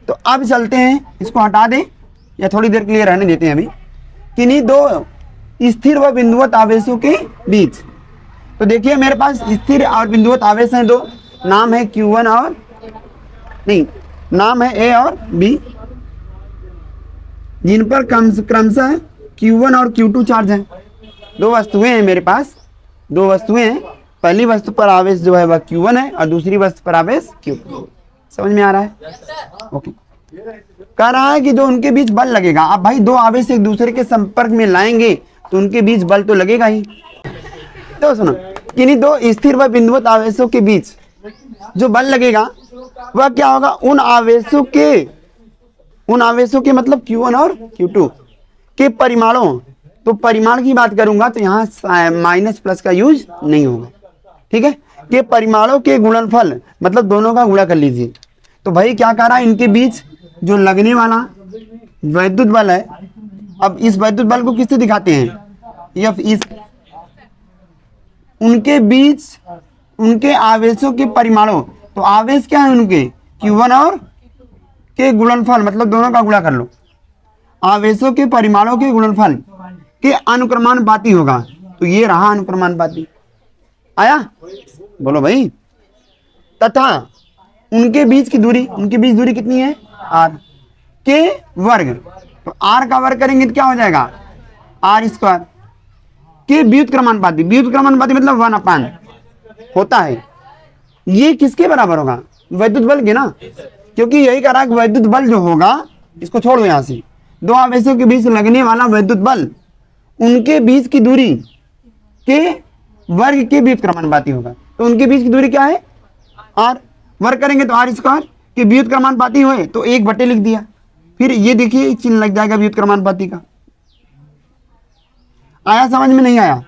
तो अब चलते हैं, इसको हटा दें या थोड़ी देर के लिए रहने देते हैं अभी, किन्हीं दो स्थिर व बिंदुवत आवेशों के बीच। तो देखिए मेरे पास स्थिर और बिंदुवत आवेश हैं दो, नाम है Q1 और नहीं, नाम है A और B, जिन पर क्रमशः Q1 और Q2 चार्ज हैं। दो वस्तुएं हैं मेरे पास, दो वस्तुएं हैं, पहली वस्तु पर आवेश जो है वह Q1 है और दूसरी वस्तु पर आवेश Q2। समझ में आ रहा है, ओके। कह रहा है कि जो उनके बीच बल लगेगा, अब भाई दो आवेश एक दूसरे के संपर्क में लाएंगे तो उनके बीच बल तो लगेगा ही। तो सुनो, किन्हीं दो स्थिर व बिंदुवत आवेशों के बीच जो बल लगेगा वह क्या होगा, उन आवेशों के मतलब Q1 और Q2 के परिमाणों, तो परिमाण की बात करूंगा तो यहाँ माइनस प्लस का यूज नहीं होगा, ठीक है, के परिमाणों के गुणनफल, मतलब दोनों का गुणा कर लीजिए। तो भाई क्या कह रहा है, इनके बीच जो लगने वाला वैद्युत बल है, अब इस वैद्युत बल को किससे दिखाते हैं, F, इस उनके बीच उनके आवेशों के परिमाणों, तो आवेश क्या है उनके Q1 और के गुणनफल, मतलब दोनों का गुणा कर लो, आवेशों के परिमाणों के गुणनफल के अनुक्रमानुपाती होगा। तो ये रहा अनुक्रमानुपाती, आया, बोलो भाई। तथा उनके बीच की दूरी, उनके बीच दूरी कितनी है, r के वर्ग, तो r का वर्ग करेंगे तो क्या हो जाएगा, r स्क्वायर के व्युत्क्रमानुपाती, व्युत्क्रमानुपाती मतलब 1/, होता है, ये किसके बराबर होगा, वैद्युत बल के ना, क्योंकि यही कह रहा है कि वैद्युत बल जो होगा, इसको छोड़ दो यहाँ से, दो आवेशों के बीच लगने वाला वैद्युत बल उनके बीच की दूरी के वर्ग के व्युत्क्रमानुपाती होगा। तो उनके बीच की दूरी क्या है, r, वर्ग करेंगे तो r स्क्वायर के व्युत्क्रमानुपाती हुए तो 1/, लिख दिया, फिर ये देखिए चिन्ह लग जाएगा व्युत्क्रमानुपाती का। आया समझ में, नहीं आया,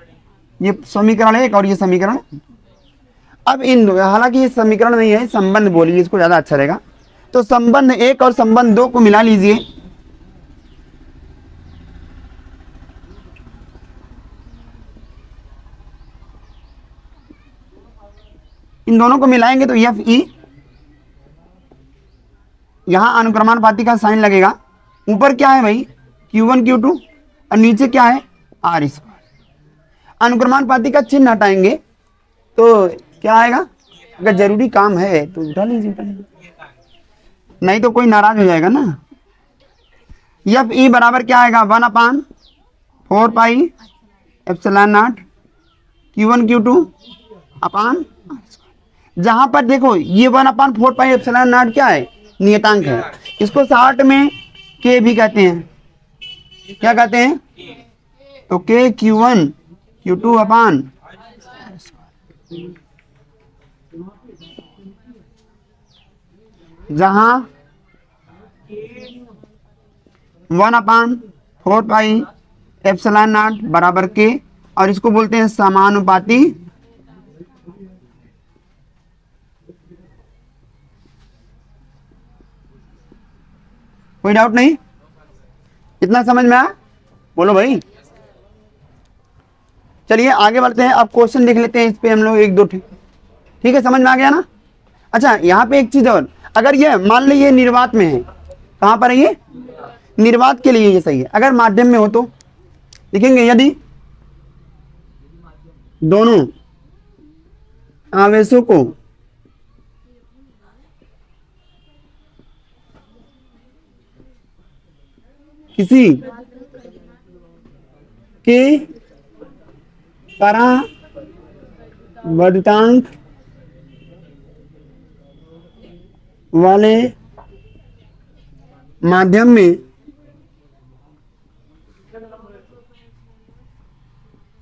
ये समीकरण 1 और ये समीकरण। अब इन, हालांकि ये समीकरण नहीं है, संबंध बोलिए, इसको ज्यादा अच्छा रहेगा। तो संबंध 1 और संबंध 2 को मिला लीजिए, इन दोनों को मिलाएंगे तो Fe, यहां अनुक्रमानुपाती का साइन लगेगा, ऊपर क्या है भाई Q1 Q2 और नीचे क्या है r स्क्वायर। अनुक्रमानुपाती का चिन्ह हटाएंगे तो क्या आएगा, अगर जरूरी काम है तो उठा लीजिए, नहीं तो कोई नाराज हो जाएगा ना। Fe बराबर क्या आएगा, 1/4 pi epsilon not Q1 Q2 अपान, जहां पर देखो ये 1/4 पाई एप्सिलॉन नॉट क्या है, नियतांक है, इसको शॉर्ट में K भी कहते हैं, क्या कहते हैं, तो K Q1 Q2 अपान, जहां 1/4 पाई एप्सिलॉन नॉट बराबर K, और इसको बोलते हैं समानुपाती कोई डाउट नहीं, इतना समझ में आया, बोलो भाई। चलिए आगे बढ़ते हैं, अब क्वेश्चन देख लेते हैं, इस पे हम लोग 1-2 ठीक है, समझ में आ गया ना। अच्छा यहाँ पे एक चीज और, अगर ये मान लीजिए निर्वात में है, कहाँ पर है ये? निर्वात के लिए ये सही है। अगर माध्यम में हो तो लिखेंगे यदि दोनों आवेशों को किसी के परावर्तांक वाले माध्यम में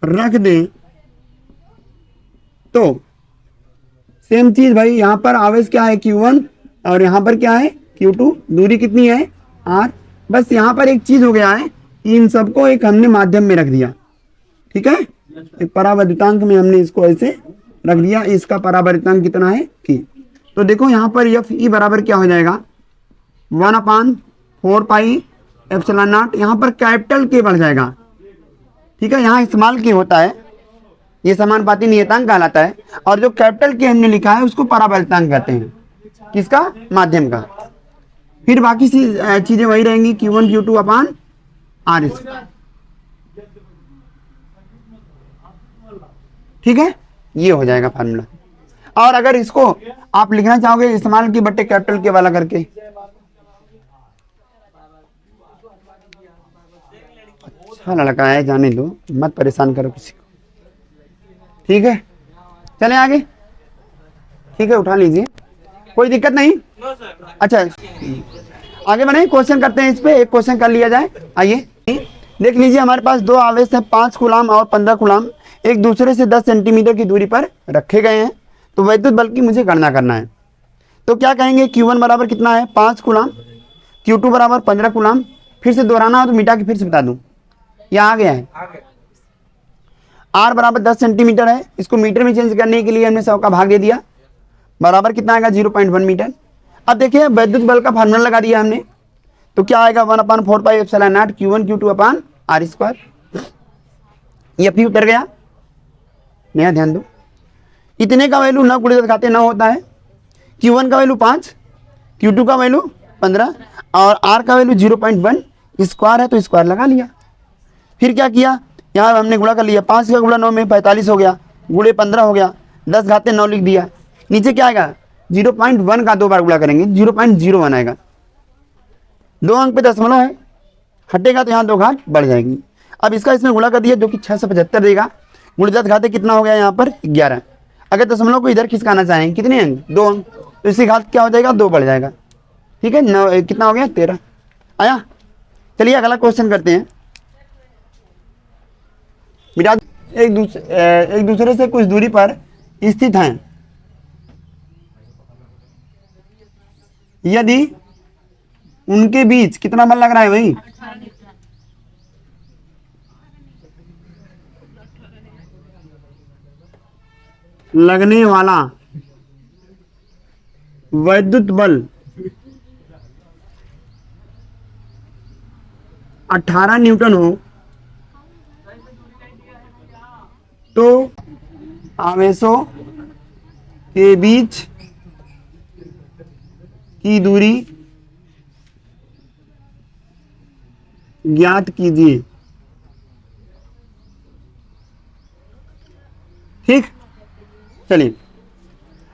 रख दें तो सेम चीज भाई, यहां पर आवेश क्या है Q1 और यहां पर क्या है Q2, दूरी कितनी है R। बस यहां पर एक चीज हो गया है कि इन सबको एक हमने माध्यम में रख दिया, ठीक है, एक परावर्तांक में हमने इसको ऐसे रख दिया। इसका परावर्तांक कितना है कि, तो देखो यहां पर Fe बराबर क्या हो जाएगा 1/4πε0। यहां पर कैपिटल के बढ़ जाएगा, ठीक है, यहाँ स्मॉल के होता है, ये समानुपाती नियतांक कहलाता है, और जो कैपिटल के हमने लिखा है उसको परावर्तांक कहते हैं, किसका? माध्यम का। फिर बाकी चीजें वही रहेंगी Q1 Q2 अपान R, ठीक है, ये हो जाएगा फार्मूला। और अगर इसको आप लिखना चाहोगे स्मॉल की बट्टे कैपिटल के वाला करके, अच्छा लड़का है, जाने दो, मत परेशान करो किसी को, ठीक है। चलें आगे, ठीक है, उठा लीजिए, कोई दिक्कत नहीं। अच्छा आगे बढ़े, क्वेश्चन करते हैं, इस पे एक क्वेश्चन कर लिया जाए। आइए देख लीजिए, हमारे पास दो आवेश है 5 कूलाम और 15 कूलाम, एक दूसरे से 10 सेंटीमीटर की दूरी पर रखे गए हैं। तो वैद्युत बल की मुझे गणना करना है। तो क्या कहेंगे, Q1 बराबर कितना है 5 कूलाम, Q2 बराबर 15 कूलाम। फिर से दोहराना हो तो मिटा के फिर से बता दूं, यह आ गया है। R बराबर 10 सेंटीमीटर है, इसको मीटर में चेंज करने के लिए हमने 100 का भाग दे दिया, बराबर कितना आएगा 0.1 मीटर। अब देखिए वैद्युत बल का फार्मूला लगा दिया हमने, तो क्या आएगा 1/4πε0 Q1 Q2 अपान R²। ये भी उतर गया, नया ध्यान दो, इतने का वैल्यू न गुणित घाते न होता है। Q1 का वैल्यू 5, Q2 का वैल्यू 15 और R का वैल्यू 0.1, स्क्वायर है तो स्क्वायर लगा लिया। फिर क्या किया, यहाँ हमने गुणा कर लिया, 5 का गुणा 9 में 45 हो गया, गुणे 15 हो गया, 10 घाते 9 लिख दिया। नीचे क्या आएगा 0.1 का 2 बार गुणा करेंगे 0.01 आएगा। 2 अंक पे दशमलव है, हटेगा तो यहाँ 2 घात बढ़ जाएगी। अब इसका इसमें गुणा कर दिया जो कि 675 देगा, गुणे 10 घाते कितना हो गया यहाँ पर 11। अगर दशमलव को इधर खिसकाना चाहें कितने अंक 2 अंक, तो इसी घात क्या हो जाएगा 2 बढ़ जाएगा, ठीक है। 9 कितना हो गया 13 आया। चलिए अगला क्वेश्चन करते हैं। बेटा एक दूसरे से कुछ दूरी पर स्थित हैं, यदि उनके बीच कितना बल लग रहा है भाई, लगने वाला वैद्युत बल 18 न्यूटन हो, तो आवेशों के बीच की दूरी ज्ञात कीजिए, ठीक। चलिए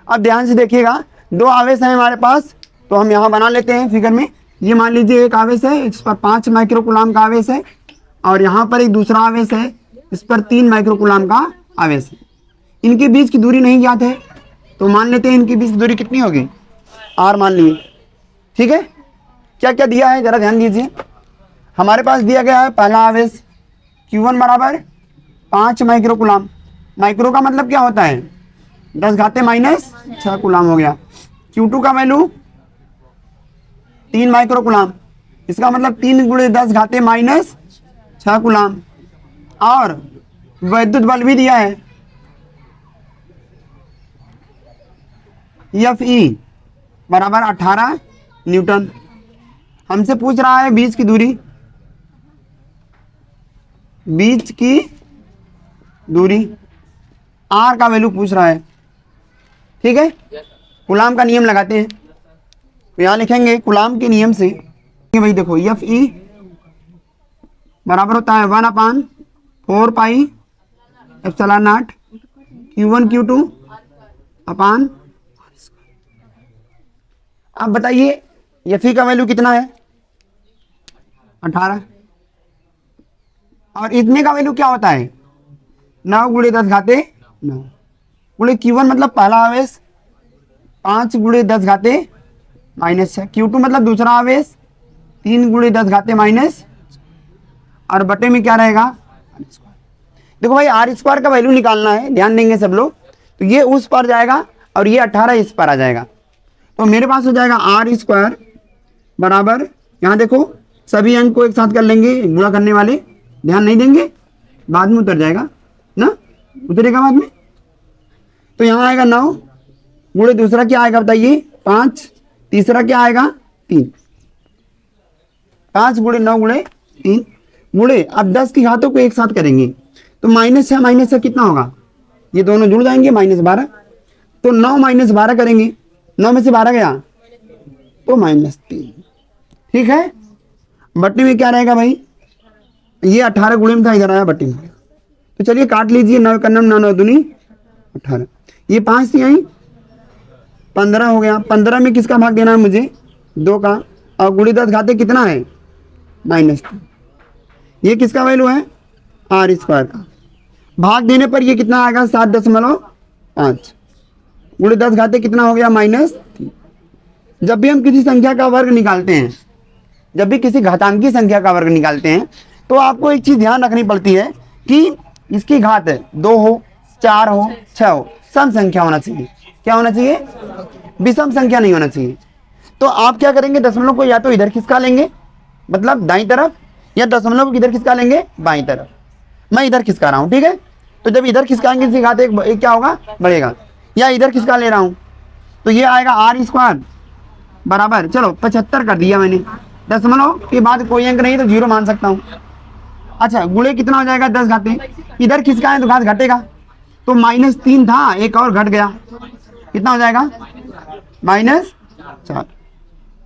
अब ध्यान से देखिएगा, 2 आवेश हैं हमारे पास, तो हम यहां बना लेते हैं फिगर में। ये मान लीजिए एक आवेश है, इस पर 5 माइक्रोकूलाम का आवेश है, और यहाँ पर एक दूसरा आवेश है, इस पर 3 माइक्रोकूलाम का आवेश है। इनके बीच की दूरी नहीं ज्ञात है, तो मान लेते हैं इनके बीच की दूरी कितनी होगी R मान लिए, ठीक है। क्या क्या दिया है जरा ध्यान दीजिए। हमारे पास दिया गया है पहला आवेश Q1 बराबर 5 माइक्रोकूलाम, माइक्रो का मतलब क्या होता है 10 घाते -6 कूलाम हो गया। Q2 का वैल्यू 3 माइक्रोकूलाम, इसका मतलब 3 गुणे 10 घाते -6 कूलाम। और वैद्युत बल भी दिया है Fe बराबर 18 न्यूटन। हमसे पूछ रहा है बीच की दूरी, बीच की दूरी R का वैल्यू पूछ रहा है, ठीक है। कूलाम का नियम लगाते हैं, तो यहाँ लिखेंगे कूलाम के नियम से भाई देखो एफ ई बराबर होता है 1/4 pi epsilon not Q1 Q2 अपान। अब बताइए एफ ई का वैल्यू कितना है 18 और इतने का वैल्यू क्या होता है 9 गुणे 10 घाते 9 गुणे Q1 मतलब पहला आवेश 5 गुणे 10 घाते -6 Q2 मतलब दूसरा आवेश 3 गुणे 10 घाते माइनस और बटे में क्या रहेगा। देखो भाई आर स्क्वायर का वैल्यू निकालना है, ध्यान देंगे सब लोग। तो ये उस पर जाएगा और ये 18 इस पर आ जाएगा। तो मेरे पास हो जाएगा आर स्क्वायर बराबर, यहाँ देखो सभी अंक को एक साथ कर लेंगे गुणा करने वाले, ध्यान नहीं देंगे बाद में उतर जाएगा ना, उतरेगा बाद में। तो यहाँ आएगा 9 गुणे दूसरा क्या आएगा बताइए 5, तीसरा क्या आएगा 3, 5 गुणे 9 गुणे 3 गुणे अब 10 की घातों को एक साथ करेंगे तो -6 कितना होगा, ये दोनों जुड़ जाएंगे -12। तो 9 -12 करेंगे, 9 में से 12 गया तो -3, ठीक है। बट्टी में क्या रहेगा भाई, ये 18 गुणे में था, इधर आया बट्टी में। तो चलिए काट लीजिए, 9 का 9 9 दूनी 18, ये 5 थी आई 15 हो गया। 15 में किसका भाग देना है मुझे 2 का, और गुणे 10 घाते कितना है -3। ये किसका वैल्यू है आर स्क्वायर का। भाग देने पर ये कितना आएगा 7.5 गुणे 10 घाते कितना हो गया -3। जब भी हम किसी संख्या का वर्ग निकालते हैं, जब भी किसी घातांकी संख्या का वर्ग निकालते हैं तो आपको एक चीज ध्यान रखनी पड़ती है कि इसकी घात 2 हो 4 हो 6 हो, सम संख्या होना चाहिए। क्या होना चाहिए, विषम संख्या नहीं होना चाहिए। तो आप क्या करेंगे, दशमलव को या तो इधर खिसका लेंगे मतलब दाईं तरफ, या दशमलव को इधर खिसका लेंगे बाईं तरफ। मैं इधर खिसका रहा हूँ, ठीक है। तो जब इधर खिसकाएंगे इसकी घात एक क्या होगा बढ़ेगा, या इधर खिसका ले रहा हूँ तो ये आएगा आर स्क्वायर बराबर, चलो 75 कर दिया मैंने, दशमलव के बाद कोई अंक नहीं तो 0 मान सकता हूँ। अच्छा गुणे कितना हो जाएगा 10 घाते, इधर खिसकाएं तो घात घटेगा, तो -3 था एक और घट गया, कितना हो जाएगा -4।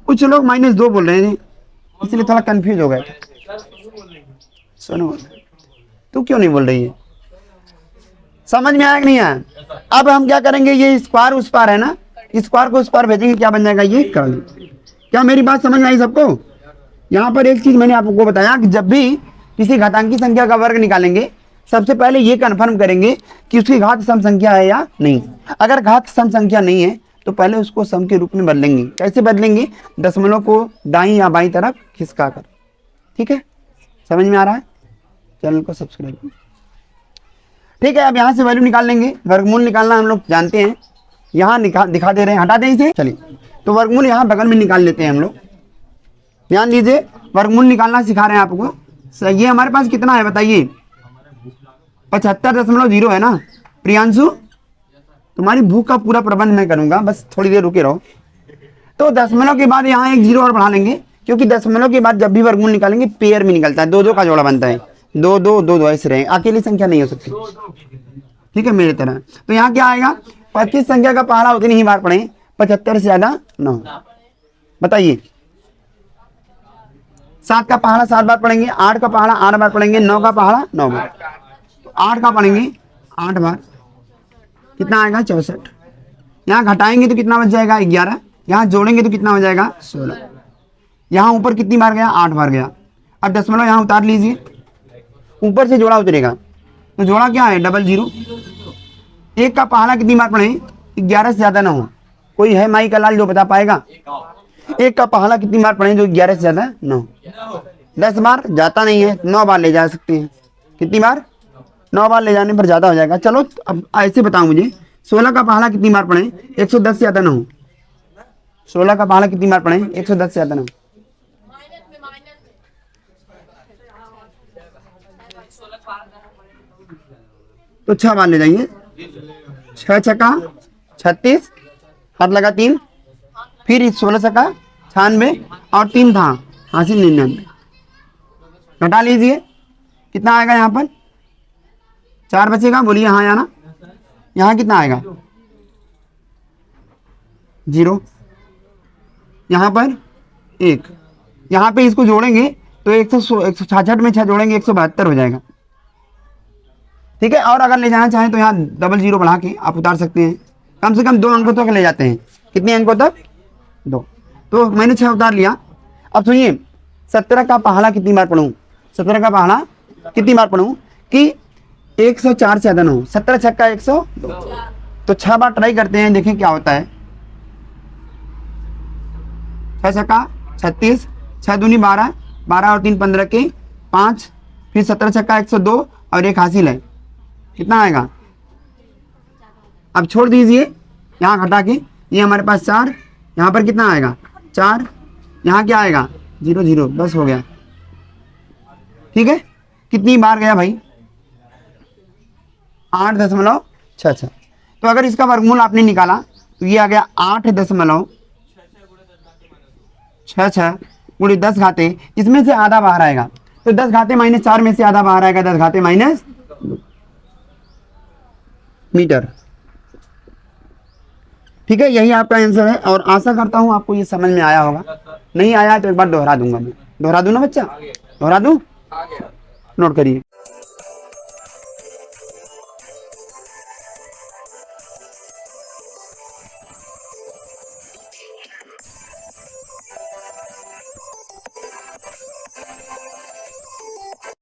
कुछ लोग -2 बोल रहे थे इसलिए थोड़ा कंफ्यूज हो गए। सुनो तू क्यों नहीं बोल रही है, समझ में आया कि नहीं आया। अब हम क्या करेंगे, ये स्क्वायर उस पार है ना, स्क्वायर को उस पार भेजेंगे, क्या बन जाएगा ये कर ली। क्या मेरी बात समझ में आई सबको। यहाँ पर एक चीज मैंने आपको बताया कि जब भी किसी घातांकी संख्या का वर्ग निकालेंगे सबसे पहले ये कन्फर्म करेंगे कि उसकी घात सम संख्या है या नहीं। अगर घात सम संख्या नहीं है तो पहले उसको सम के रूप में बदलेंगे। कैसे बदलेंगे, दशमलव को दाईं या बाईं तरफ खिसका कर, ठीक है। समझ में आ रहा है, चैनल को सब्सक्राइब करें, ठीक है। अब यहाँ से वैल्यू निकाल लेंगे, वर्गमूल निकालना हम लोग जानते हैं, यहाँ दिखा दे रहे हैं, हटा दें इसे। चलिए तो वर्गमूल यहाँ बगल में निकाल लेते हैं हम लोग। ध्यान दीजिए वर्गमूल निकालना सिखा रहे हैं आपको। ये हमारे पास कितना है बताइए 75.0 है ना। प्रियांशु तुम्हारी भूख का पूरा प्रबंध मैं करूंगा, बस थोड़ी देर रुके रहो। तो दशमलव के बाद यहाँ एक 0 और बढ़ा लेंगे, क्योंकि दशमलव के बाद जब भी वर्गमूल निकालेंगे पेयर में निकलता है, 2-2 का जोड़ा बनता है, 2-2 ऐसे रहे, अकेली संख्या नहीं हो सकती, ठीक है मेरी तरह। तो यहाँ क्या आएगा, 25 संख्या का पहाड़ा उतनी ही बार पढ़े, 75 से ज्यादा 9। बताइए 7 का पहाड़ा 7 बार पढ़ेंगे, 8 का पहाड़ा 8 बार पढ़ेंगे, 9 का पहाड़ा 9 बार, 8 का पढ़ेंगे 8 बार, कितना आएगा 64। यहाँ घटाएंगे तो कितना बच जाएगा 11, यहाँ जोड़ेंगे तो कितना हो जाएगा 16। यहाँ ऊपर कितनी बार गया 8 बार गया। अब दशमलव यहाँ उतार लीजिए, ऊपर से जोड़ा उतरेगा तो जोड़ा क्या है 00। 1 का पहाड़ा कितनी बार पढ़े 11 से ज्यादा ना हो, कोई है माई का लाल जो बता पाएगा। 1 का पहाड़ा कितनी बार पढ़े जो 11 से ज्यादा 9। 10 बार जाता नहीं है, 9 बार ले जा सकते हैं। कितनी बार 9 बार ले जाने पर ज्यादा हो जाएगा। चलो अब ऐसे बताओ मुझे, 16 का पहाड़ा कितनी बार पढ़े 110 से ज्यादा ना हो। 16 का पहाड़ा कितनी बार पढ़े 110 से ज्यादा ना हो। तो 6 बार ले जाइए, 6 छक्का 36, हाथ लगा 3, फिर 16 छक्का 96 और 3 था हासिल 99। घटा लीजिए कितना आएगा, यहाँ पर 4 बचेगा, बोलिए हाँ या ना। यहाँ कितना आएगा 0, यहाँ पर 1, यहाँ पे इसको जोड़ेंगे तो 166 में 6 जोड़ेंगे 172 हो जाएगा। ठीक है, और अगर ले जाना चाहें तो यहाँ डबल जीरो बढ़ा के आप उतार सकते हैं, कम से कम 2 अंकों तक ले जाते हैं। कितने अंकों तक? 2। तो मैंने 6 उतार लिया। अब सुनिए 17 का पहाड़ा कितनी बार पढ़ूं? 17 का पहाड़ा कितनी बार पढ़ूं कि 104 से ज्यादा ना हो। 17 छक्का 102, तो 6 बार ट्राई करते हैं, देखें क्या होता है। 6 छक्का 36, 6 दूनी 12, 12 और 3 15 के 5, फिर 17 छक्का 102 और एक हासिल है, कितना आएगा? अब छोड़ दीजिए, यहाँ घटा के ये हमारे पास 4, यहाँ पर कितना आएगा? 4, यहाँ क्या आएगा? 0 0, बस हो गया। ठीक है, कितनी बार गया भाई? 8.66। तो अगर इसका वर्गमूल आपने निकाला तो ये आ गया 8.66 गुणे 10 घाते, इसमें से आधा बाहर आएगा, तो 10 घाते -4 में से आधा बाहर आएगा, 10 घाते माइनस मीटर। ठीक है, यही आपका आंसर है और आशा करता हूं आपको ये समझ में आया होगा। नहीं आया तो एक बार दोहरा दूंगा मैं। दोहरा दूं ना बच्चा? दोहरा दूं? नोट करिए।